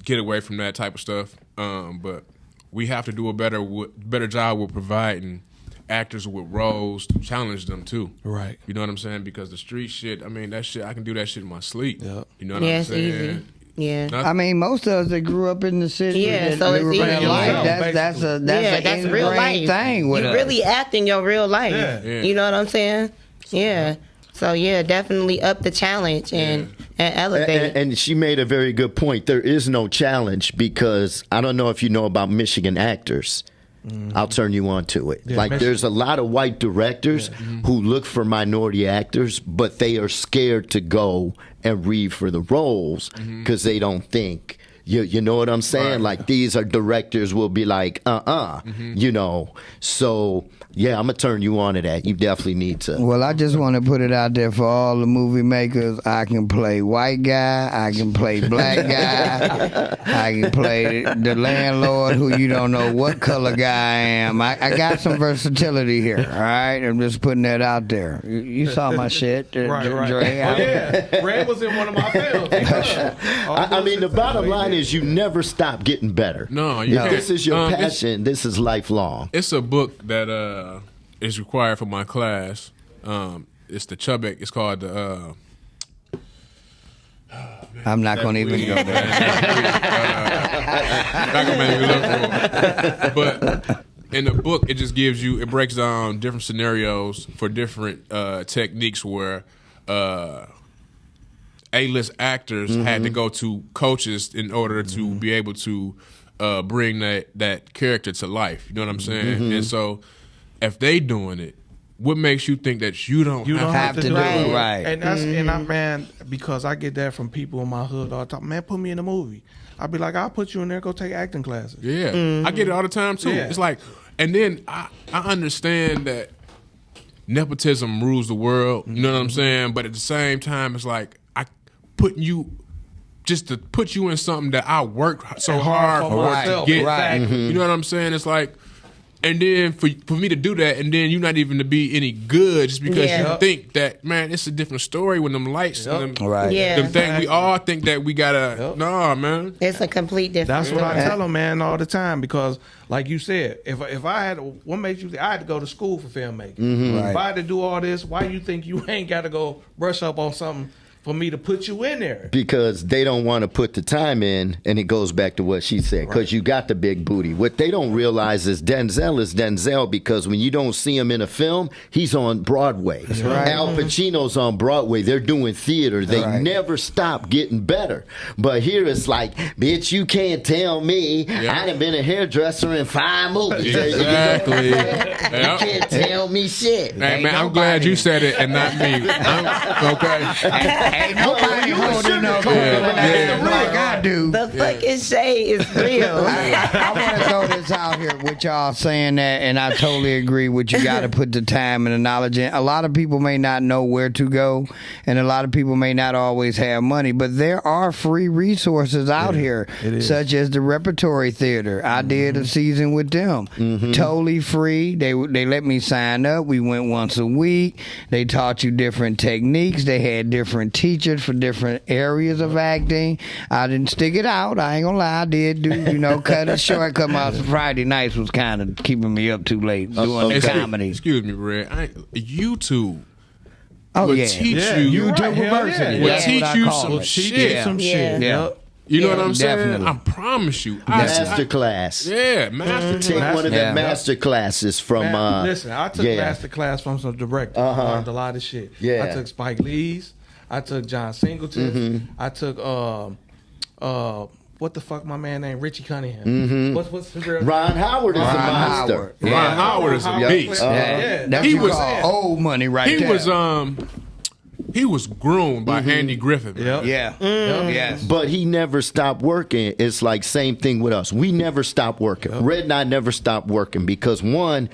get away from that type of stuff. But we have to do a better job with providing actors with roles to challenge them too. Right. You know what I'm saying? Because the street shit, I mean, that shit, I can do that shit in my sleep. Yep. You know what I'm saying? Easy. Yeah. I mean, most of us that grew up in the city, so it's real easy. life. That's an real life thing with you us. really acting your real life. Yeah. You know what I'm saying? Yeah. So definitely up the challenge and elevate. And she made a very good point. There is no challenge because I don't know if you know about Michigan actors. I'll turn you on to it. There's a lot of white directors who look for minority actors, but they are scared to go and read for the roles because they don't think You know what I'm saying? Like these are directors will be like, you know. So yeah, I'm gonna turn you on to that. You definitely need to. Well, I just want to put it out there for all the movie makers. I can play white guy. I can play black guy. I can play the landlord who you don't know what color guy I am. I got some versatility here. All right, I'm just putting that out there. You saw my shit, Right. Dre. Yeah, Red was in one of my films. I mean, the bottom line is you never stop getting better. No, if this is your passion, this is lifelong. It's a book that is required for my class. It's the Chubbuck. It's called the. I'm not going to even go there. Not gonna make me look for it. But in the book, it just gives you. It breaks down different scenarios for different techniques where A-list actors had to go to coaches in order to be able to bring that character to life. You know what I'm saying? And so, if they doing it, what makes you think that you don't have to do it? Right. And that's and I man, because I get that from people in my hood all the time. Man, put me in a movie. I'll be like, I'll put you in there. Go take acting classes. Yeah, I get it all the time too. Yeah. It's like, and then I understand that nepotism rules the world. You know what I'm saying? But at the same time, it's like I putting you just to put you in something that I worked so hard for to get. Right. You know what I'm saying? It's like. And then for me to do that, and then you not even to be any good just because you think that, man, it's a different story when them lights and them, them things. We all think that we gotta, nah, man. It's a complete difference. That's what I tell them, man, all the time. Because, like you said, if I had, what makes you think I had to go to school for filmmaking? If I had to do all this, why you think you ain't got to go brush up on something for me to put you in there? Because they don't want to put the time in, and it goes back to what she said, because you got the big booty. What they don't realize is Denzel, because when you don't see him in a film, he's on Broadway. Al Pacino's on Broadway. They're doing theater. They never stop getting better. But here it's like, bitch, you can't tell me I done been a hairdresser in 5 movies. Exactly. You can't tell me shit. Hey, man, I'm glad you said it and not me. Okay. Ain't nobody holding up like I do. The fucking shade is real. I want to throw this out here with y'all saying that, and I totally agree with you. Got to put the time and the knowledge in. A lot of people may not know where to go, and a lot of people may not always have money, but there are free resources out here, such as the Repertory Theater. I did a season with them. Totally free. They let me sign up. We went once a week. They taught you different techniques. They had different teachers for different areas of acting. I didn't stick it out. I ain't gonna lie. I did do, cut it short. Cause my Friday nights was kind of keeping me up too late doing comedy. Excuse me, Red. YouTube. Oh, will yeah. teach you. YouTube University. Will teach you some shit. Some shit. Yeah. You know what I'm definitely. saying? I promise you. Master class. Yeah, master Take class. one of the master classes from. Listen, I took master class from some directors. Learned a lot of shit. Yeah. I took Spike Lee's. I took John Singleton. I took what the fuck my man named Richie Cunningham. What's his real name? Ron Howard is a monster. Ron Howard is a beast. That's He what was you call old money right there. He was groomed by Andy Griffith. Yep. Yeah. Yes. But he never stopped working. It's like same thing with us. We never stopped working. Red and I never stopped working because one,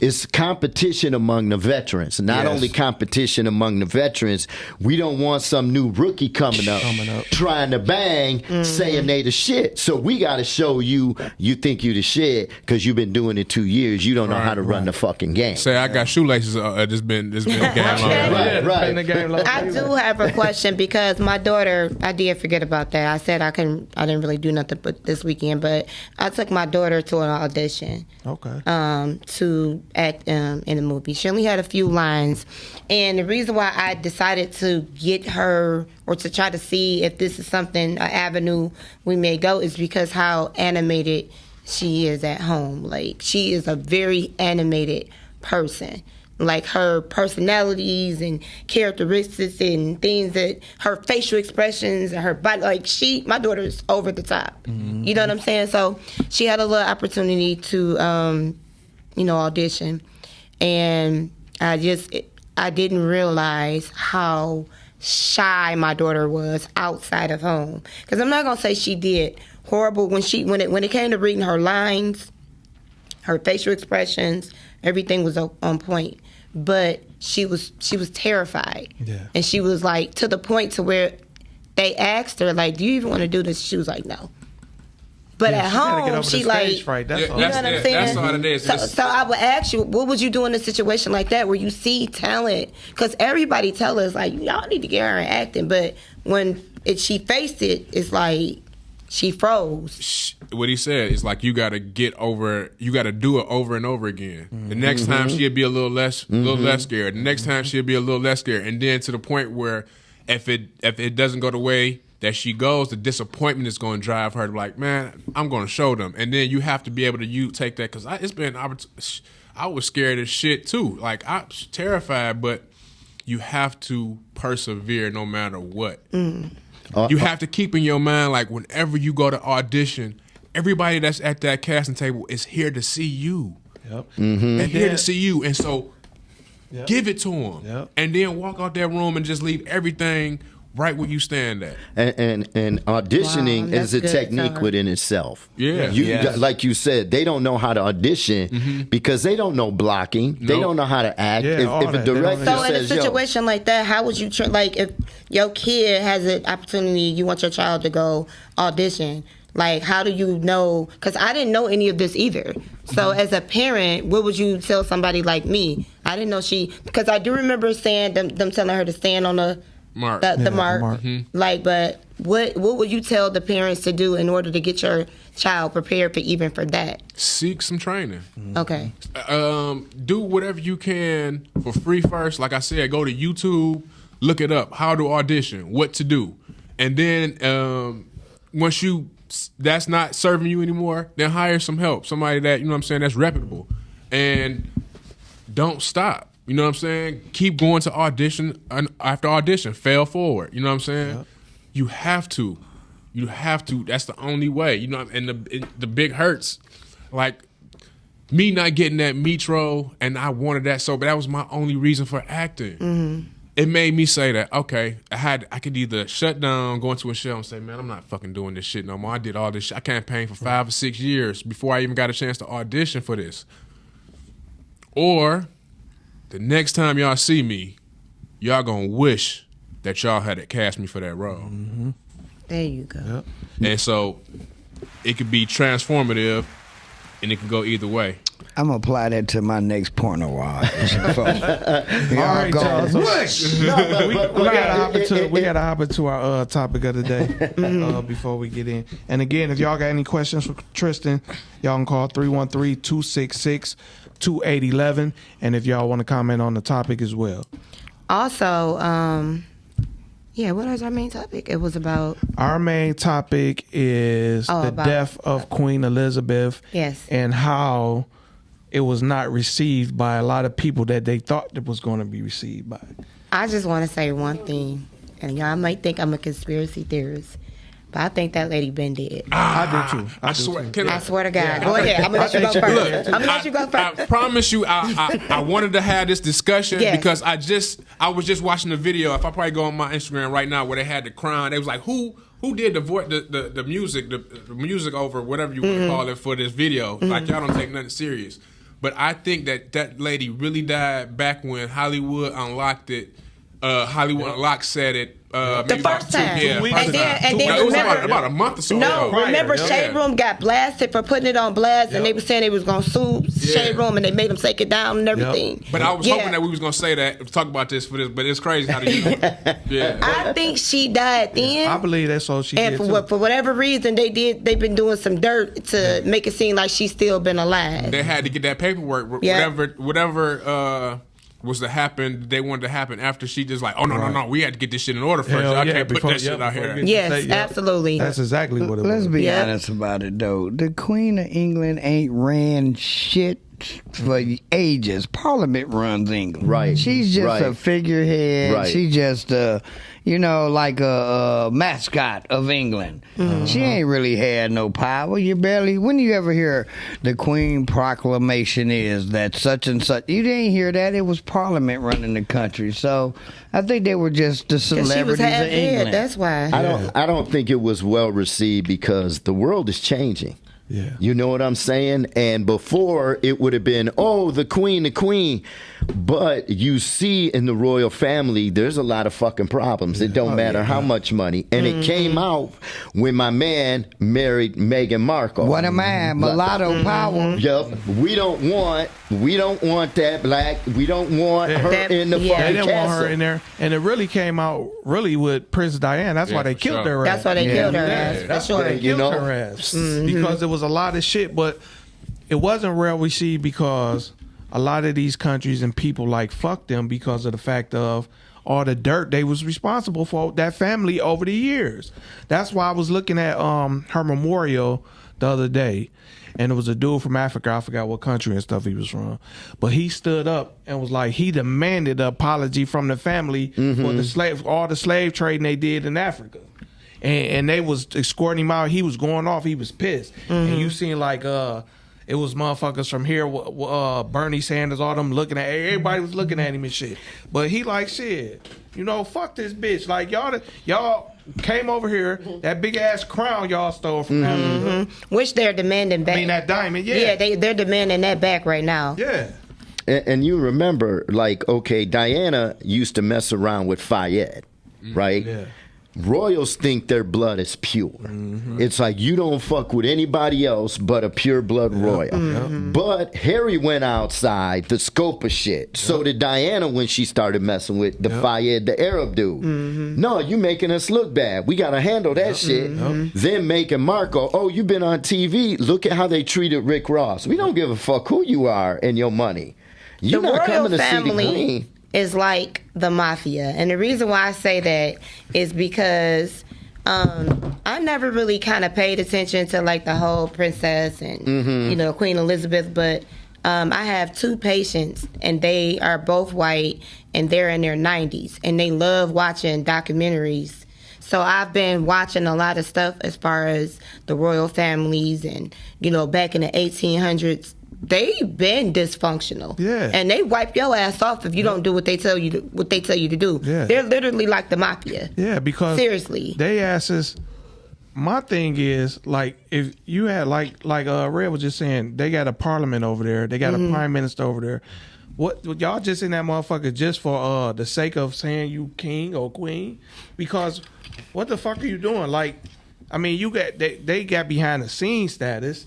it's competition among the veterans. Not only competition among the veterans, we don't want some new rookie coming up trying to bang, saying they the shit. So we got to show you think you the shit because you've been doing it 2 years. You don't know how to run the fucking game. Say I got shoelaces. This been a game long. I do have a question because my daughter, I did forget about that. I said I didn't really do nothing but this weekend, but I took my daughter to an audition. Okay. To act in the movie. She only had a few lines, and the reason why I decided to get her or to try to see if this is something, an avenue we may go, is because how animated she is at home. Like, she is a very animated person. Like, her personalities and characteristics and things that her facial expressions and her body, like, my daughter is over the top. You know what I'm saying? So she had a little opportunity to audition, and I didn't realize how shy my daughter was outside of home. Because I'm not gonna say she did horrible when it came to reading her lines, her facial expressions, everything was on point. But she was terrified. Yeah. And she was like, to the point to where they asked her, like, do you even want to do this? She was like, no. But at home, she like, fright. That's all. you know what I'm saying? That's all it is. So I would ask you, what would you do in a situation like that where you see talent? Because everybody tell us, like, y'all need to get her in acting. But when she faced it, it's like she froze. What he said is like, you got to do it over and over again. The next time she'll be a little less scared. The next time she'll be a little less scared. And then to the point where if it doesn't go the way that she goes, the disappointment is going to drive her to like, man, I'm going to show them. And then you have to be able to take that, because I was scared as shit too. Like, I was terrified, but you have to persevere no matter what. You have to keep in your mind, like, whenever you go to audition, everybody that's at that casting table is here to see you. Yep. And here to see you. And so give it to them. Yep. And then walk out that room and just leave everything right where you stand at. And auditioning Wow, is a that's technique good. within itself. Yeah. Like you said, they don't know how to audition because they don't know blocking. They don't know how to act. Yeah, all if a that. They don't director know. So in a says, situation like that, how would you like if your kid has an opportunity, you want your child to go audition? Like, how do you know? Because I didn't know any of this either. So as a parent, what would you tell somebody like me? I didn't know because I do remember saying them telling her to stand on the Mark. the mark. Like, but what would you tell the parents to do in order to get your child prepared for that? Seek some training. Okay. Do whatever you can for free first. Like I said, go to YouTube, look it up, how to audition, what to do. And then once that's not serving you anymore, then hire some help. Somebody that, you know what I'm saying, that's reputable. And don't stop. You know what I'm saying? Keep going to audition after audition. Fail forward. You know what I'm saying? Yep. You have to. That's the only way. You know, and the big hurts. Like, me not getting that Metro, and I wanted that but that was my only reason for acting. It made me say that, okay, I could either shut down, go into a show and say, man, I'm not fucking doing this shit no more. I did all this shit. I campaigned for 5 or 6 years before I even got a chance to audition for this. Or the next time y'all see me, y'all gonna wish that y'all had cast me for that role. There you go. Yep. And so it could be transformative, and it can go either way. I'm gonna apply that to my next porno audition. All right, y'all. So we gotta hop into our topic of the day before we get in. And again, if y'all got any questions for Tristan, y'all can call 313-266-2811. And if y'all want to comment on the topic as well. Also, what was our main topic? It was about... Our main topic is the death of Queen Elizabeth. Yes. And how it was not received by a lot of people that they thought it was going to be received by. I just want to say one thing, and y'all might think I'm a conspiracy theorist, but I think that lady been dead. I do too. I swear to God. Yeah. Go ahead. I'm going to let you go first. I'm going to let you go first. I promise you, I wanted to have this discussion because I was just watching the video. If I probably go on my Instagram right now where they had the crown, they was like, who did the music, the music over whatever you want to call it for this video? Like, y'all don't take nothing serious. But I think that lady really died back when Hollywood Unlocked it. Hollywood Unlocked said it. The first time. And then it was remember, about a month or so No, ago. remember Shade Room got blasted for putting it on blast, and they were saying they was going to sue Shade Room, and they made them take it down and everything. But I was hoping that we was going to say that, talk about this for this, but it's crazy how they use it. I think she died then. I believe that's all she did. And for whatever reason, they've been doing some dirt to make it seem like she's still been alive. They had to get that paperwork, whatever was to happen, they wanted to happen after she just like, no, we had to get this shit in order first. I can't put that shit out here. Yes, absolutely. That's exactly what it was. Let's be honest about it, though. The Queen of England ain't ran shit for ages. Parliament runs England. Right. She's just Right. a figurehead. Right. She's just like a mascot of England. She ain't really had no power. When you ever hear the Queen proclamation is that such and such, you didn't hear that. It was Parliament running the country. So I think they were just the 'Cause she was celebrities of half dead, England. that's why. I don't think it was well received because the world is changing. Yeah. You know what I'm saying? And before it would have been, oh, the queen. But you see in the royal family, there's a lot of fucking problems. It don't matter how much money. And it came out when my man married Meghan Markle. What a man, mulatto power. Yup. We don't want that black. We don't want her in the They fucking didn't castle. want her in there, and it really came out with Princess Diana. That's why they killed her. That's why they killed her ass, for That's sure. why they killed her ass because there was a lot of shit, but it wasn't well received because a lot of these countries and people fuck them because of the fact of all the dirt they was responsible for that family over the years. That's why I was looking at her memorial the other day. And it was a dude from Africa. I forgot what country and stuff he was from. But he stood up and was like, he demanded an apology from the family for all the slave trading they did in Africa. And they was escorting him out. He was going off. He was pissed. And you seen it was motherfuckers from here, Bernie Sanders, all them looking at, everybody was looking at him and shit. But he shit, fuck this bitch. Y'all came over here, that big ass crown y'all stole from Africa. Which they're demanding back. I mean, that diamond, Yeah, they're demanding that back right now. Yeah. And you remember, Diana used to mess around with Fayed, right? Yeah. Royals think their blood is pure. It's like you don't fuck with anybody else but a pure blood royal. But Harry went outside the scope of shit. So did Diana when she started messing with the Fayed, the Arab dude. No, you making us look bad. We got to handle that shit. Then Meghan Markle, oh, you been on TV. Look at how they treated Rick Ross. We don't give a fuck who you are and your money. You're not coming to see the queen. Is like the mafia, and the reason why I say that is because I never really kind of paid attention to the whole princess and Queen Elizabeth, but I have two patients and they are both white and they're in their 90s and they love watching documentaries. So I've been watching a lot of stuff as far as the royal families and back in the 1800s. They've been dysfunctional, and they wipe your ass off if you don't do what they tell you to do. Yeah. They're literally like the mafia. Yeah, because seriously, they asses. My thing is if you had Red was just saying, they got a parliament over there, they got a prime minister over there. What y'all just in that motherfucker just for the sake of saying you king or queen? Because what the fuck are you doing? You got they got behind the scenes status.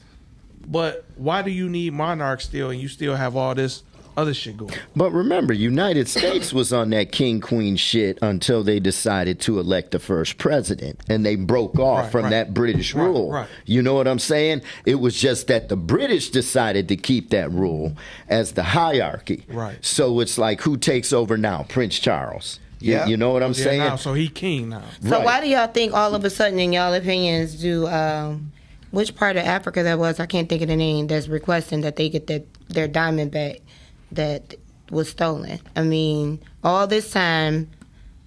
But why do you need monarchs still and you still have all this other shit going? But remember, United States was on that king-queen shit until they decided to elect the first president. And they broke off from that British rule. Right. You know what I'm saying? It was just that the British decided to keep that rule as the hierarchy. Right. So it's who takes over now? Prince Charles. Yeah. You know what I'm saying? Now, so he king now. So why do y'all think all of a sudden, in y'all opinions, do... which part of Africa that was, I can't think of the name, that's requesting that they get their diamond back that was stolen? I mean, all this time,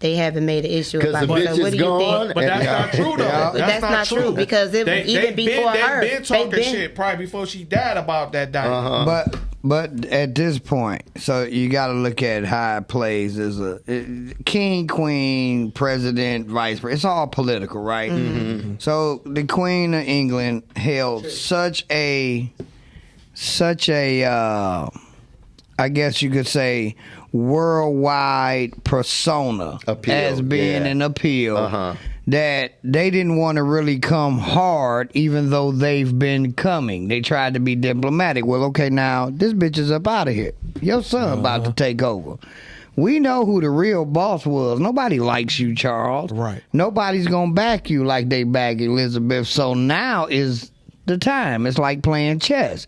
they haven't made an issue about it. So what do you think? But that's not true, though. That's not true because even before her, they've been talking shit probably before she died about that diamond. But at this point, so you got to look at how it plays as a king, queen, president, vice president. It's all political, right? So the Queen of England held such a I guess you could say worldwide persona as being an appeal that they didn't want to really come hard, even though they've been coming. They tried to be diplomatic. Well, okay, now this bitch is up out of here. Your son about to take over. We know who the real boss was. Nobody likes you, Charles. Right. Nobody's gonna back you like they back Elizabeth. So now is the time. It's like playing chess.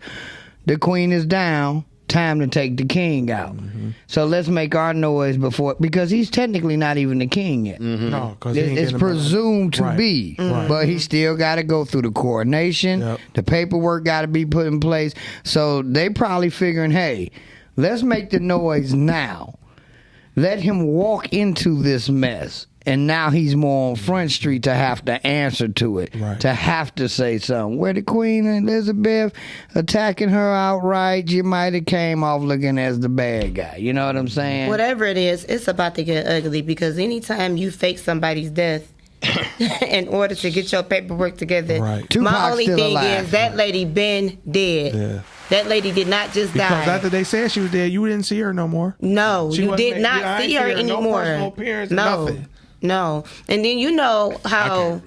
The queen is down. time to take the king out. So let's make our noise before, because he's technically not even the king yet. No, because It's presumed to be, but he still got to go through the coronation. Yep. The paperwork got to be put in place. So they probably figuring, hey, let's make the noise now. Let him walk into this mess. And now he's more on Front Street to have to answer to it, to have to say something. Where the Queen Elizabeth attacking her outright, you might have came off looking as the bad guy. You know what I'm saying? Whatever it is, it's about to get ugly, because anytime you fake somebody's death in order to get your paperwork together, my Tupac's only still thing alive. is that lady been dead. Yeah. That lady did not just Because die. after they said she was dead, you didn't see her no more. No, She you wasn't did there. not Yeah, I see ain't her see her. No anymore. personal appearance, No, nothing. no. And then you know how.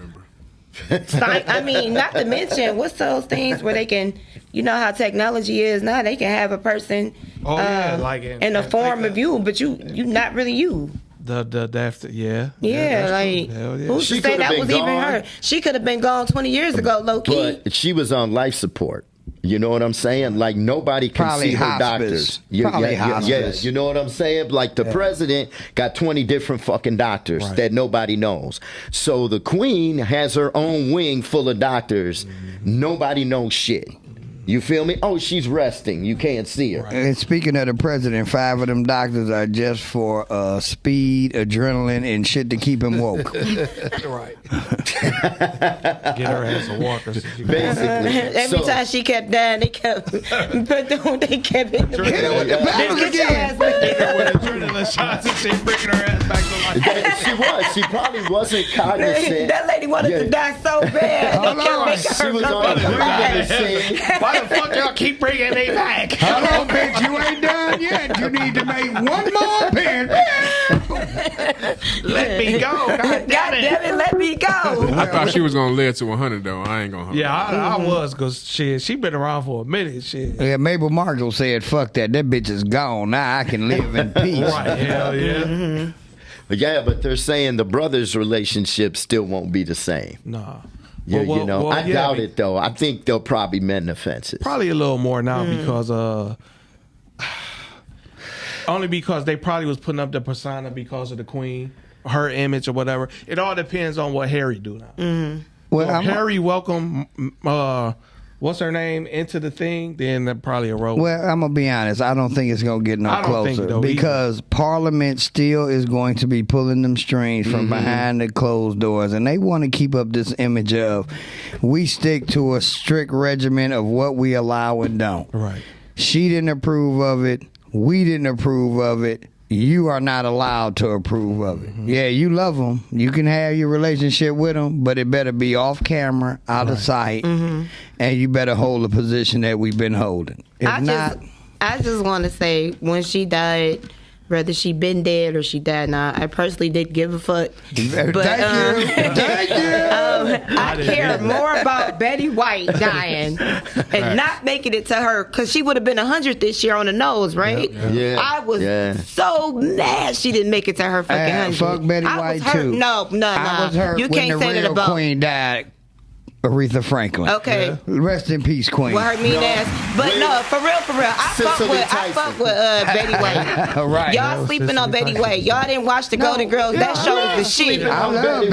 I mean, not to mention what's those things where they can, you know how technology is now. They can have a person, like in the form of you, but you not really you. Yeah, like Hell yeah. who's to say that was even her? She could have been gone 20 years ago, low key. But she was on life support. You know what I'm saying? Like, nobody can Probably see her hospice. doctors. Probably hospice. You know what I'm saying? Like, the president got 20 different fucking doctors that nobody knows. So the queen has her own wing full of doctors. Nobody knows shit. You feel me? Oh, she's resting. You can't see her. And speaking of the president, 5 of them doctors are just for speed, adrenaline, and shit to keep him woke. Right. Get her ass a walker. Basically. Every time she kept dying, they kept hitting the Hit her with the battles again. Get her with adrenaline shots and shit, bringing her ass back to life. She was. She probably wasn't cognizant. That lady wanted to die so bad. Hold They kept on. making She her was come on back to life. Why the fuck y'all keep bringing me back? Hold on, bitch, you ain't done yet. You need to make one more appearance. Let me go. God God damn it. damn it, let me go. I thought she was gonna live to 100 though. I ain't gonna. Hold Yeah, I was, because she been around for a minute. Shit. Yeah, Mabel Marshall said, fuck that. That bitch is gone. Now I can live in peace. Right, hell yeah. Yeah, but they're saying the brothers' relationship still won't be the same. Nah. Yeah, I yeah, doubt it though. I think they'll probably mend the fences. Probably a little more now because only because they probably was putting up the persona because of the queen, her image or whatever. It all depends on what Harry do now. Well, So if Harry welcome what's her name into the thing, then that probably a roll. Well, I'm gonna be honest. I don't think it's gonna get no I don't think closer so because Parliament still is going to be pulling them strings from behind the closed doors, and they want to keep up this image of we stick to a strict regimen of what we allow and don't. Right. She didn't approve of it. We didn't approve of it. You are not allowed to approve of it. Yeah, you love them. You can have your relationship with them, but it better be off camera, out of sight, and you better hold the position that we've been holding. If I just want to say, when she died, whether she been dead or she died now, I personally didn't give a fuck. But, Thank you. I care more about Betty White dying and not making it to her, because she would have been 100 this year on the nose, right? Yeah. I was so mad she didn't make it to her fucking 100. Fuck Betty I White was hurt. too. No. I was hurt You when can't the say that real about Queen died. Aretha Franklin. Okay. Rest in peace, Queen. What hurt me ass. But no, for real. I fuck with Betty White. Right. Y'all sleeping on Betty White. Y'all didn't watch the Golden Girls. That show was the shit. I love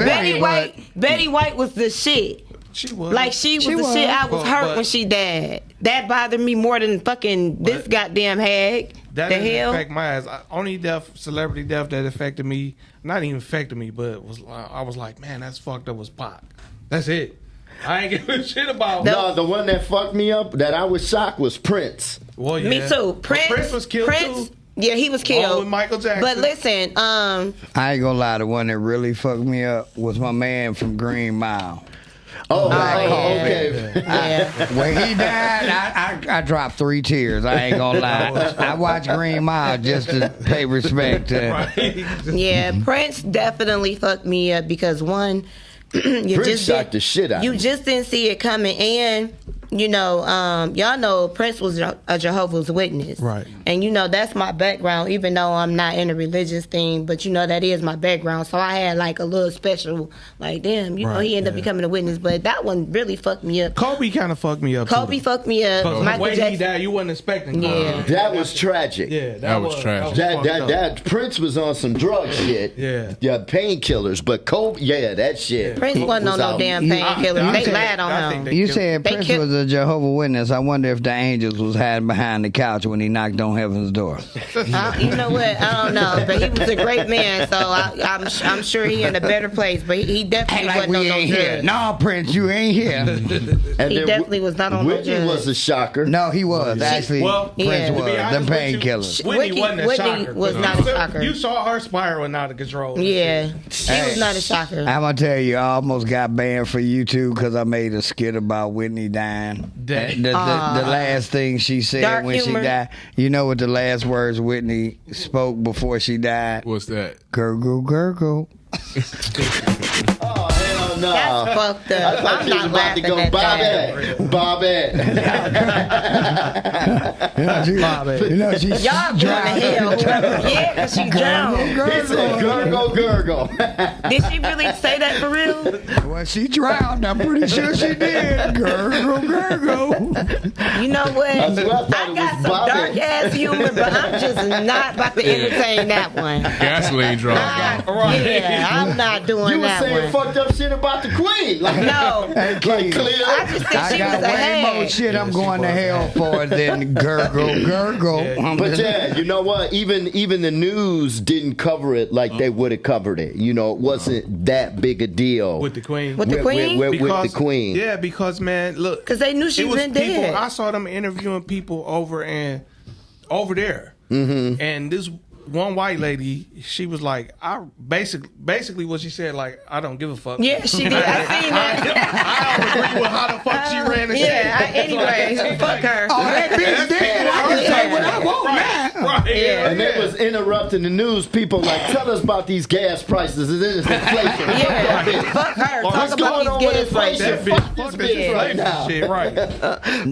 Betty White was the shit. She was. Like, she was the shit. I was hurt when she died. That bothered me more than fucking this goddamn hag. That the didn't hell? affect my ass. Only celebrity death that affected me, not even affected me, but I was like, man, that's fucked up, was Pac. That's it. I ain't giving a shit about. No, the one that fucked me up, that I was shocked, was Prince. Well, yeah. Me too. Prince was killed too. Yeah, he was killed. Along with Michael Jackson. But listen, I ain't gonna lie, the one that really fucked me up was my man from Green Mile. Okay. Yeah. When he died, I dropped 3 tears. I ain't gonna lie. I watched Green Mile just to pay respect to. Yeah, Prince definitely fucked me up because, one, Prince shocked the shit out You of me. just didn't see it coming, and you know, y'all know Prince was a Jehovah's Witness, Right? And you know that's my background, even though I'm not in a religious thing, but you know that is my background. So I had like a little special, like damn, you know, he ended up becoming a witness, but that one really fucked me up. Kobe kind of fucked me up. Kobe fucked me up. The Michael way he Jackson. died, you wasn't expecting. Kobe. Yeah. That was tragic. Yeah, That was tragic. That Prince was on some drug shit. Yeah. Painkillers. But Kobe, that shit. Prince wasn't on no out. damn painkillers. They lied on him. You said Prince was a Jehovah's Witness. I wonder if the angels was hiding behind the couch when he knocked on heaven's door. You know what? I don't know, but he was a great man, so I'm sure he in a better place. But he definitely Like wasn't on we no ain't here. drugs. No, Prince, you ain't here. And He then definitely was not on no Whitney drugs. was a shocker. No, he was. Actually, Well, Prince yeah. To be was. honest Them with you, painkillers. Whitney wasn't a Whitney shocker. was not a shocker. You saw her spiraling out of control. Yeah, she was not a shocker. I'm gonna tell you, I almost got banned for YouTube because I made a skit about Whitney dying. The last thing she said Dark when humor. she died. You know what the last words Whitney spoke before she died? What's that? Gurgle, gurgle. Oh, hell no. That's fucked up. I thought I'm you was not about to laughing go, at Bobby. You know, she Y'all going to hell. Yeah, because she drowned. He said, gurgle, gurgle. Did she really say that for real? Well, she drowned. I'm pretty sure she did. Gurgle, gurgle. You know what? I swear I thought I it got was some Bobby. dark ass humor, but I'm just not about to entertain that one. Gasoline draw. Yeah, I'm not doing You were that saying one. fucked up shit about the queen. Like, No. like clear. I just think I she got was a way more hag. shit I'm going to hell for than gurgle, gurgle. But yeah, you know what? Even the news didn't cover it like they would have covered it. You know, it wasn't that big a deal With the queen. With the queen? with the queen. Yeah, because man, look, Because they knew she it was been people. dead. I saw them interviewing people over there, and this one white lady, she was like, I basically what she said, like, I don't give a fuck. Yeah, she did. I seen that. I don't agree with how the fuck she ran the shit. Anyway, fuck her. Oh, that bitch dead. I can say what I want now. Right. Yeah. And they was interrupting the news. People like, tell us about these gas prices. It is inflation. Yeah, fuck her. What's Talk going about on these with gas inflation? prices. That bitch, fuck this this bitch right inflation now. shit, right?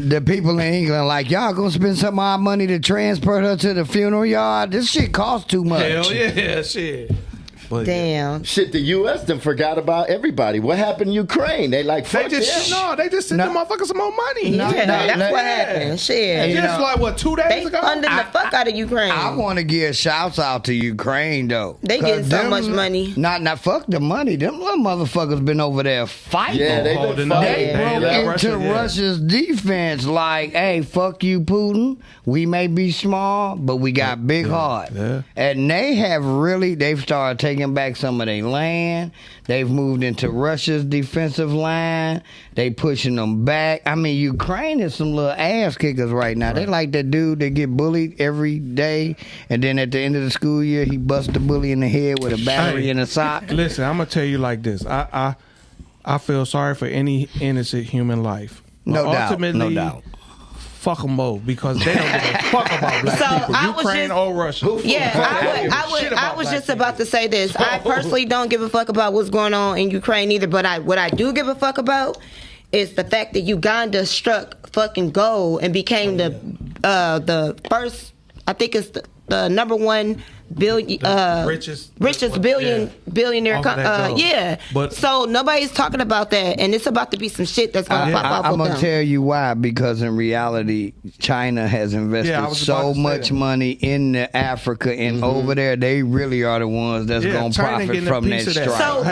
The people in England like, y'all gonna spend some of our money to transport her to the funeral yard? This shit costs too much. Hell yeah, shit. But Damn. Shit, the U.S. done forgot about everybody. What happened in Ukraine? They like, fuck they just this. they just sent the motherfuckers some more money. Yeah, that's what happened. Shit. Just like what 2 days They ago. funding the fuck out of Ukraine. I want to give shouts out to Ukraine though. They getting 'Cause so them- much money. Not fuck the money. Them little motherfuckers been over there fighting. Yeah, they been Holding fighting. up. They Yeah, broke yeah, into Russia, yeah. Russia's defense like, hey, fuck you, Putin. We may be small, but we got big heart. Yeah. And they've started taking back some of their land. They've moved into Russia's defensive line. They pushing them back. I mean, Ukraine is some little ass kickers right now. They like that dude that get bullied every day, and then at the end of the school year, he busts the bully in the head with a battery in a sock. Listen, I'm gonna tell you like this. I feel sorry for any innocent human life. No But doubt. ultimately, No doubt. Fuck them both because they don't give a fuck about black So, people. I was Ukraine just- or Russia. Yeah, I was just about to say this. I personally don't give a fuck about what's going on in Ukraine either, but what I do give a fuck about is the fact that Uganda struck fucking gold and became the first, I think it's the number one richest billionaire. Off of that gold. Yeah. But- so nobody's talking about that, and it's about to be some shit that's gonna pop off I'm with gonna them. tell you why. Because in reality, China has invested Yeah, I was about so to say much that. money in Africa, and over there, they really are the ones that's Yeah, gonna China profit getting a from that piece of that. strike. So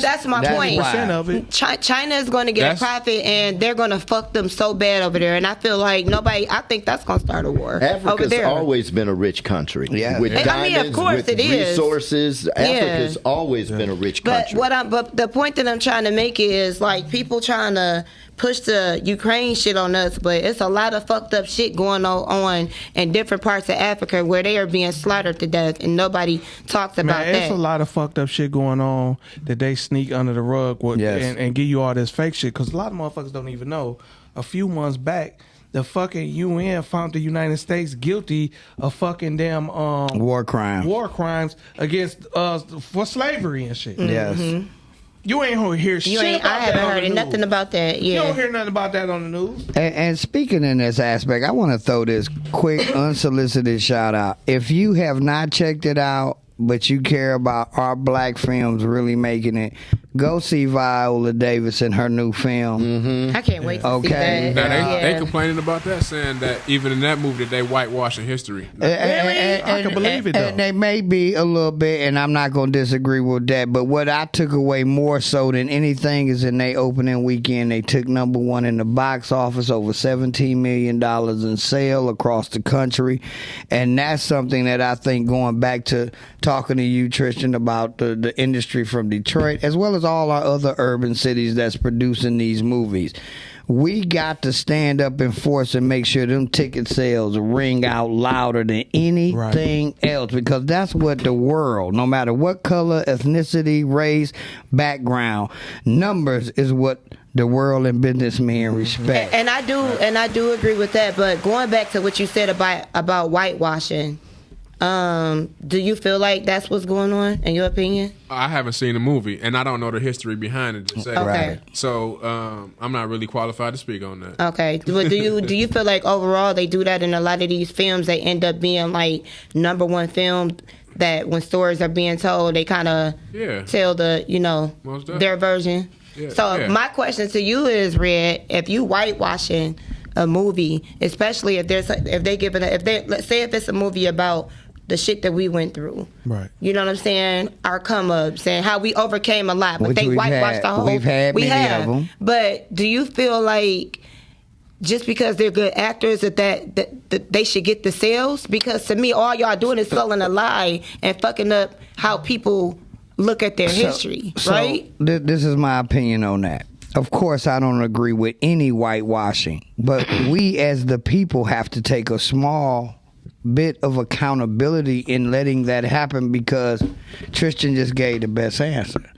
that's my point. Percent of it. China is going to get a profit, and they're going to fuck them so bad over there. And I feel like I think that's going to start a war over Africa's there. always been a rich country. Yeah. With I diamonds, mean, of course with it is. resources. Africa's always been a rich But country. but the point that I'm trying to make is like people trying to push the Ukraine shit on us, but it's a lot of fucked up shit going on in different parts of Africa where they are being slaughtered to death, and nobody talks about Man, it's that. a lot of fucked up shit going on that they sneak under the rug with, and give you all this fake shit because a lot of motherfuckers don't even know. A few months back, the fucking UN found the United States guilty of fucking damn war crimes against for slavery and shit. Yes. You ain't gonna hear shit about I haven't that on heard the nothing news. about that. You Yeah. don't hear nothing about that on the news. And speaking in this aspect, I want to throw this quick unsolicited shout out. If you have not checked it out, but you care about our black films really making it, go see Viola Davis in her new film. I can't wait to see that. Now they complaining about that, saying that even in that movie that they whitewashing history. I can believe it though. And they may be a little bit, and I'm not going to disagree with that. But what I took away more so than anything is in their opening weekend, they took #1 in the box office, over $17 million in sale across the country. And that's something that I think, going back to talking to you, Tristan, about the industry from Detroit, as well as all our other urban cities that's producing these movies. We got to stand up and force and make sure them ticket sales ring out louder than anything else, because that's what the world, no matter what color, ethnicity, race, background, numbers is what the world and businessmen respect. And I do agree with that. But going back to what you said about whitewashing, do you feel like that's what's going on in your opinion? I haven't seen the movie, and I don't know the history behind it. To say. Okay. So I'm not really qualified to speak on that. Okay. But do you feel like overall they do that in a lot of these films? They end up being like #1 film that when stories are being told, they kind of tell their version. Yeah. So my question to you is, Red, if you whitewashing a movie, especially if let's say if it's a movie about the shit that we went through. Right. You know what I'm saying? Our come up, saying how we overcame a lot, but they whitewashed the whole. We've had many of them. But do you feel like just because they're good actors that they should get the sales? Because to me, all y'all doing is selling a lie and fucking up how people look at their history, right? This is my opinion on that. Of course, I don't agree with any whitewashing, but we as the people have to take a small bit of accountability in letting that happen, because Tristan just gave the best answer.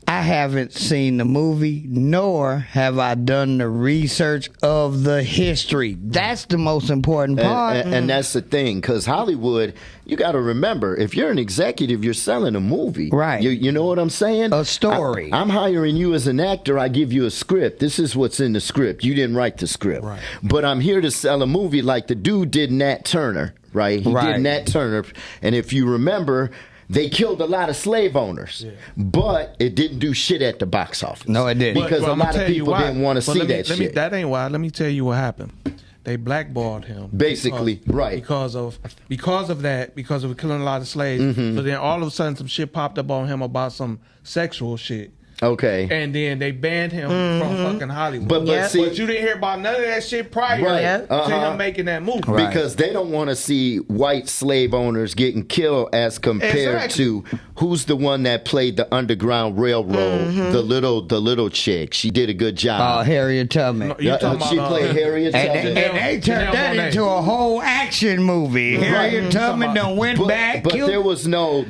I haven't seen the movie, nor have I done the research of the history. That's the most important part. And that's the thing, because Hollywood, you got to remember, if you're an executive, you're selling a movie. Right. You know what I'm saying? A story. I'm hiring you as an actor. I give you a script. This is what's in the script. You didn't write the script. Right. But I'm here to sell a movie like the dude did Nat Turner, right? He did Nat Turner. And if you remember, they killed a lot of slave owners, but it didn't do shit at the box office. No, it didn't. Because a lot of people didn't want to see that shit. That ain't why. Let me tell you what happened. They blackballed him. Basically, because of killing a lot of slaves. So then all of a sudden some shit popped up on him about some sexual shit. Okay. And then they banned him from fucking Hollywood. But you didn't hear about none of that shit prior to him making that movie. Because they don't want to see white slave owners getting killed as compared to who's the one that played the Underground Railroad, the little chick. She did a good job. Harriet Tubman. She played Harriet Tubman. And they turned that into a whole action movie. Harriet Tubman done went back. But there was no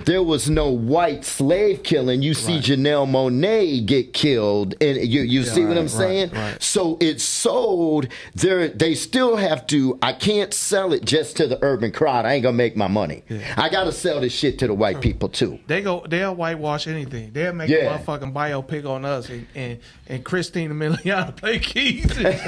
white slave killing. You see Janelle Monáe get killed, and you see what I'm saying? Right. So it's sold. They still have to. I can't sell it just to the urban crowd. I ain't gonna make my money. I gotta sell this shit to the white people too. They'll whitewash anything. They'll make a motherfucking biopic on us and Christina Milian play Keys. right.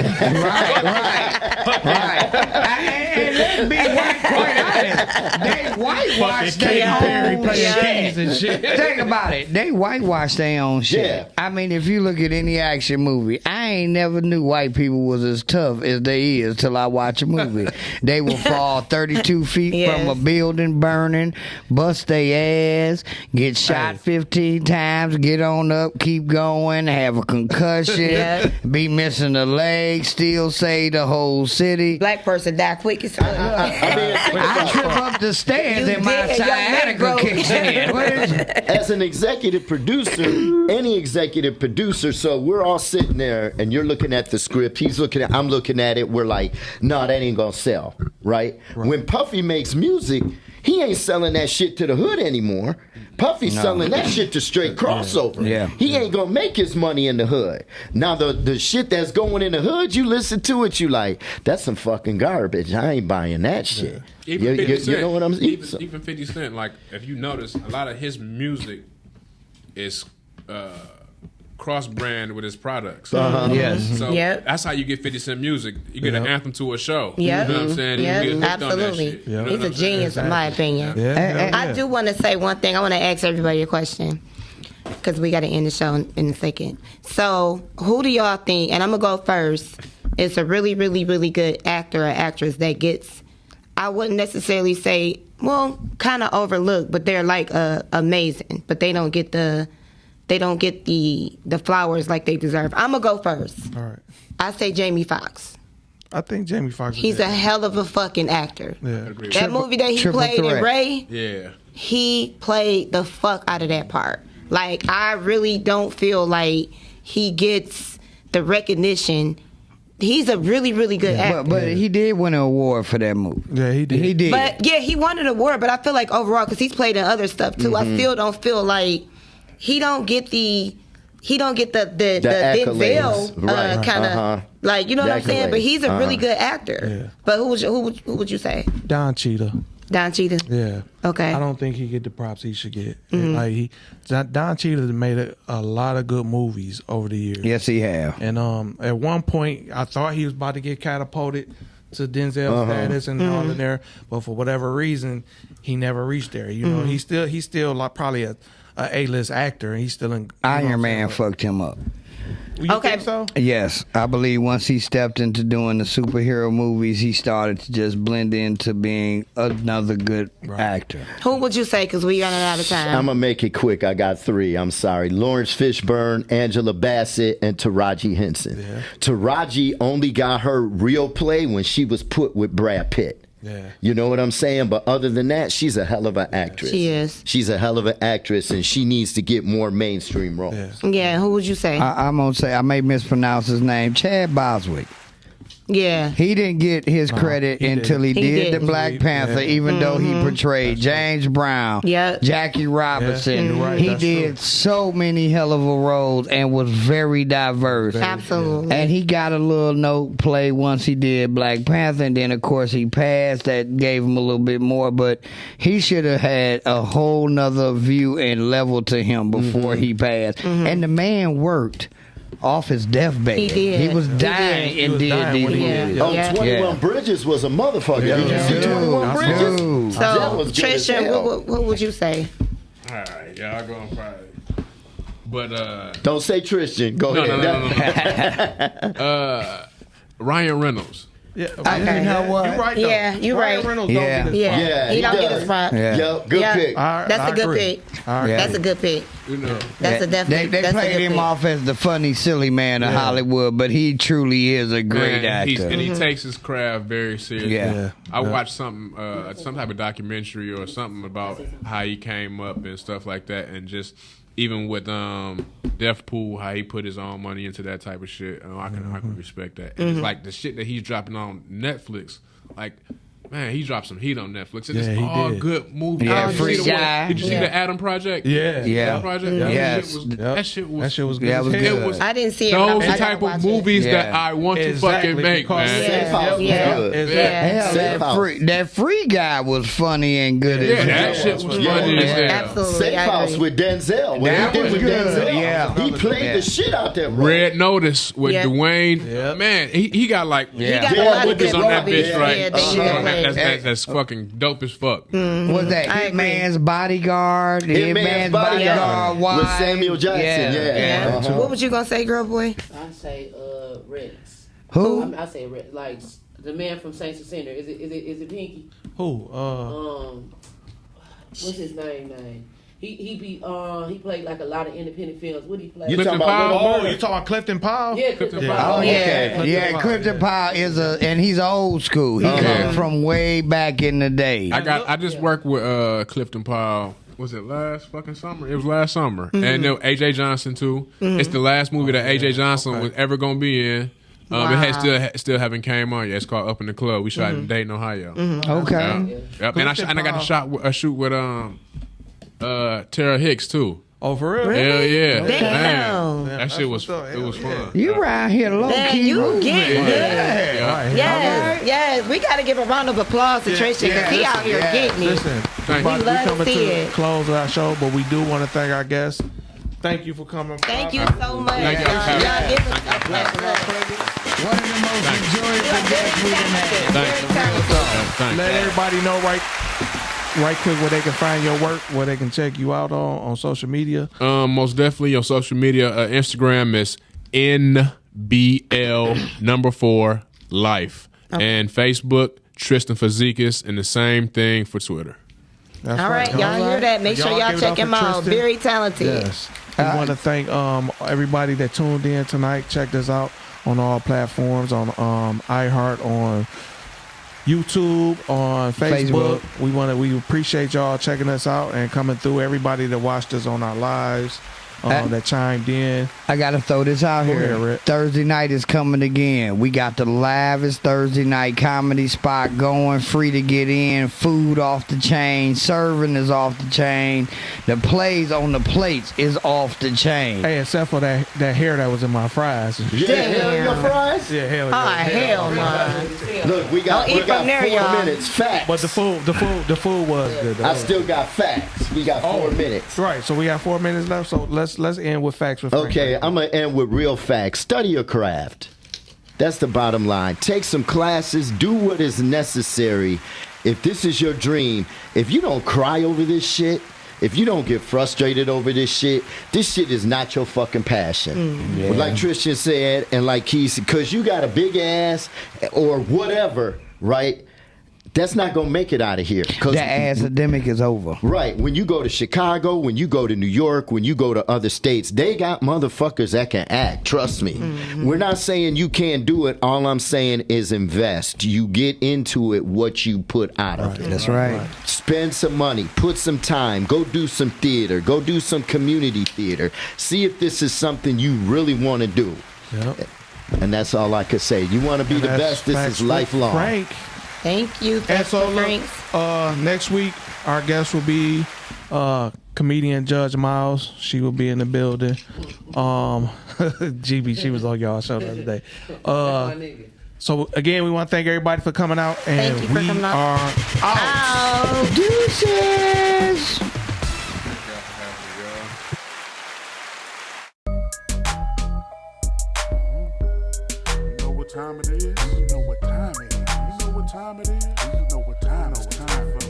And let's be quite honest. They whitewashed their own Keys and shit. Think about it. They whitewashed their own shit. Yeah. I mean, if you look at any action movie, I ain't never knew white people was as tough as they is till I watch a movie. They will fall 32 feet from a building burning, bust their ass, get shot 15 times, get on up, keep going, have a concussion, be missing a leg, still save the whole city. Black person die quick as fuck. I trip up the stairs and my sciatica kicks in. What is it? As an executive producer, any executive producer, so we're all sitting there and you're looking at the script, I'm looking at it, we're like, no, that ain't gonna sell, right? When Puffy makes music, he ain't selling that shit to the hood anymore. Puffy's selling that shit to straight crossover. He ain't gonna make his money in the hood. Now the shit that's going in the hood, you listen to it, you like, that's some fucking garbage. I ain't buying that shit. Even 50 Cent, you know what I'm saying? Even 50 Cent, like, if you notice, a lot of his music is cross brand with his products. Yes. So Yep. that's how you get 50 Cent music. You get an anthem to a show. Yep. You know what I'm saying? Yep. You get hooked on that Absolutely. shit. You know He's what a I'm saying? genius, in my opinion. I do want to say one thing. I want to ask everybody a question because we got to end the show in a second. So, who do y'all think? And I'm gonna go first. It's a really, really, really good actor or actress that gets. I wouldn't necessarily say, well, kind of overlooked, but they're like amazing. But they don't get the flowers like they deserve. I'm gonna go first. All right. I say Jamie Foxx. I think Jamie Foxx. He's a hell of a fucking actor. Yeah. That movie that he played in Ray, Yeah. he played the fuck out of that part. Like, I really don't feel like he gets the recognition. He's a really, really good actor. But he did win an award for that movie. Yeah, he did. He did. But yeah, he won an award. But I feel like overall, because he's played in other stuff too, I still don't feel like he don't get the Denzel Right. kind of like, you know what I'm saying. But he's a really Uh-huh. good actor. Yeah. But who would you say? Don Cheadle. Don Cheadle. Yeah. Okay. I don't think he get the props he should get. Like Don Cheadle made a lot of good movies over the years. Yes, he have. And at one point, I thought he was about to get catapulted to Denzel status and all in there, but for whatever reason, he never reached there. You know, he's still like probably a A-list actor, and he's still in. Iron Man fucked him up. You think so? Yes, I believe once he stepped into doing the superhero movies, he started to just blend into being another good actor. Who would you say? Because we running out of time. I'm going to make it quick. I got 3. I'm sorry. Lawrence Fishburne, Angela Bassett, and Taraji Henson. Yeah. Taraji only got her real play when she was put with Brad Pitt. Yeah. You know what I'm saying? But other than that, she's a hell of an actress. She is. She's a hell of an actress, and she needs to get more mainstream roles. Yeah, who would you say? I'm going to say, I may mispronounce his name, Chad Boswick. Yeah. He didn't get his credit until he did the Black Panther, even though he portrayed James Brown, Jackie Robinson. You're right. He That's did true. so many hell of a roles and was very diverse. Absolutely. And he got a little note play once he did Black Panther, and then of course he passed. That gave him a little bit more, but he should have had a whole nother view and level to him before he passed. And the man worked off his deathbed. He did. He was dying and did these movies. Oh, 21 Bridges was a motherfucker. Did you see 21 Bridges? So, That was good as Trisha, hell. what would you say? All right, yeah, I'll go on Friday. But Don't say Tristan. Go ahead. no. Ryan Reynolds. Yeah. Okay. You know what? You're right, though. Yeah, you're Ryan right. Reynolds Yeah. don't get his Yeah, props. Yeah, he he don't get does. his props. Yeah. Yep, good Yeah. pick. That's I a good agree. pick. I agree. That's a good pick. You know, That's a definitely. They that's a played good him pick. off as the funny, silly man of Hollywood, but he truly is a great and actor. and he takes his craft very seriously. Yeah. I watched something, some type of documentary or something about how he came up and stuff like that, and just even with Deathpool, how he put his own money into that type of shit. I can respect that. And it's like the shit that he's dropping on Netflix, like. Man, he dropped some heat on Netflix. And Yeah, it's he all did. good movies. Yeah, Did you Free see the one- Guy. Did you see Yeah. the Adam Project? Yeah. Yeah. Adam Project? Yes. That shit was That shit was good. Yeah, it as was hell. good. I didn't see it. but those I the gotta type watch of it. movies that Yeah. I want to Exactly, fucking make, because- man. Safe House was Yeah. good. Yeah. Hell, Safe House. that free guy was funny and good Yeah, as that hell. shit was Yeah. funny as hell. Absolutely. Safe I House agree. with Denzel. When That he did was with good. Denzel, Yeah. he played Yeah. the shit out that role. Red Notice with Yeah. Dwayne. Yeah. Man, he got like He got Yeah, a lot of with good the on that movies. bitch, right? Yeah, that he did play. That's fucking dope as fuck. Was that I agree. Hitman's Bodyguard? Hitman's Bodyguard Wife? with Samuel Jackson. Yeah. Yeah. Uh-huh. What was you gonna say, girl boy? I say Rex. Who? I say Rex. Like the man from Saints and Sinners. Is it Pinky? Who? What's his name? He played like a lot of independent films. What did he play? You Clifton talking about Powell? Little Oh, you talking about Clifton Powell? Yeah, Clifton Yeah. Powell. Oh yeah. yeah, Clifton Powell is and he's old school. He comes from way back in the day. I just worked with Clifton Powell. Was it last fucking summer? It was last summer. And then AJ Johnson too. It's the last movie that AJ Johnson was ever gonna be in. It has still haven't came on yet. It's called Up in the Club. We shot in Dayton, Ohio. Okay. Yep. And I got to shoot with Tara Hicks too. Oh, for real? Hell yeah. Damn. Man, that shit was what's up. it was fun. You around here low Man, key. you moving. getting good. Yeah. Yes. We gotta give a round of applause to Trisha because he out here getting it. Listen, Thank we you. love to coming see to the it. close of our show, but we do want to thank our guests. Thank you for coming. Thank you so much. Thank you. Y'all give us a pleasure. One of the most enjoyable guests we've had. Let everybody know right quick where they can find your work, where they can check you out on social media. Most definitely on social media. Instagram is NBL4Life. And Facebook, Tristan Fazekas, and the same thing for Twitter. That's All right, y'all hear that? Make sure y'all give it check up for him out. Tristan. Very talented. Yes. We want to thank everybody that tuned in tonight. Check us out on all platforms, on iHeart, on YouTube, on Facebook. We appreciate y'all checking us out and coming through. Everybody that watched us on our lives, that chimed in. I gotta throw this out here. ahead, Rick. Thursday night is coming again. We got the livest Thursday night comedy spot going, free to get in, food off the chain, serving is off the chain, the plays on the plates is off the chain. Hey, except for that hair that was in my fries. Damn. Your fries? Yeah, hell Oh, yeah. hell no. Look, we got Don't eat from there, 4 y'all. minutes. Facts. But the food was good. I still got facts. We got 4 minutes. Right, so we got 4 minutes left. So let's end with facts with Frank. Okay, I'm gonna end with real facts. Study your craft. That's the bottom line. Take some classes. Do what is necessary. If this is your dream, if you don't cry over this shit, if you don't get frustrated over this shit is not your fucking passion. Yeah. But like Tristan said, and like Keith, because you got a big ass or whatever, right? That's not going to make it out of here. The academic is over. Right. When you go to Chicago, when you go to New York, when you go to other states, they got motherfuckers that can act. Trust me. Mm-hmm. We're not saying you can't do it. All I'm saying is invest. You get into it what you put out of it. That's right. Spend some money. Put some time. Go do some theater. Go do some community theater. See if this is something you really want to do. Yep. And that's all I could say. You want to be the best. This is lifelong. Frank. Thank you. And Thanks so for look, drinks. next week our guest will be comedian Judge Miles. She will be in the building. GB, she was on y'all show the other day. So again, we want to thank everybody for coming out, and Thank you for we coming out. are out. Deuces. You know what time it is? You know what time it is? You know what time it is? You know what time it's time for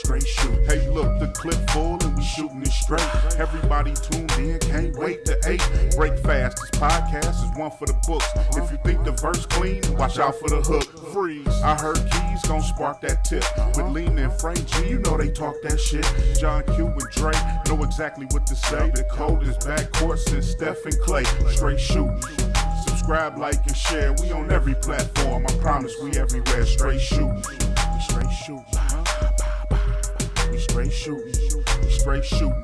straight shoot. Hey, look, the clip full and we shooting it straight. Everybody tuned in, can't wait to 8. Break fast. This podcast is one for the books. If you think the verse clean, watch out for the hook. Freeze. I heard Keys gon' spark that tip. With Lean and Frank G, you know they talk that shit. John Q and Dre know exactly what to say. The code is backcourt since Steph and Clay. Straight shooting. Subscribe, like, and share. We on every platform. I promise we everywhere. Straight shooting. We straight shooting. We straight shooting. We straight shooting.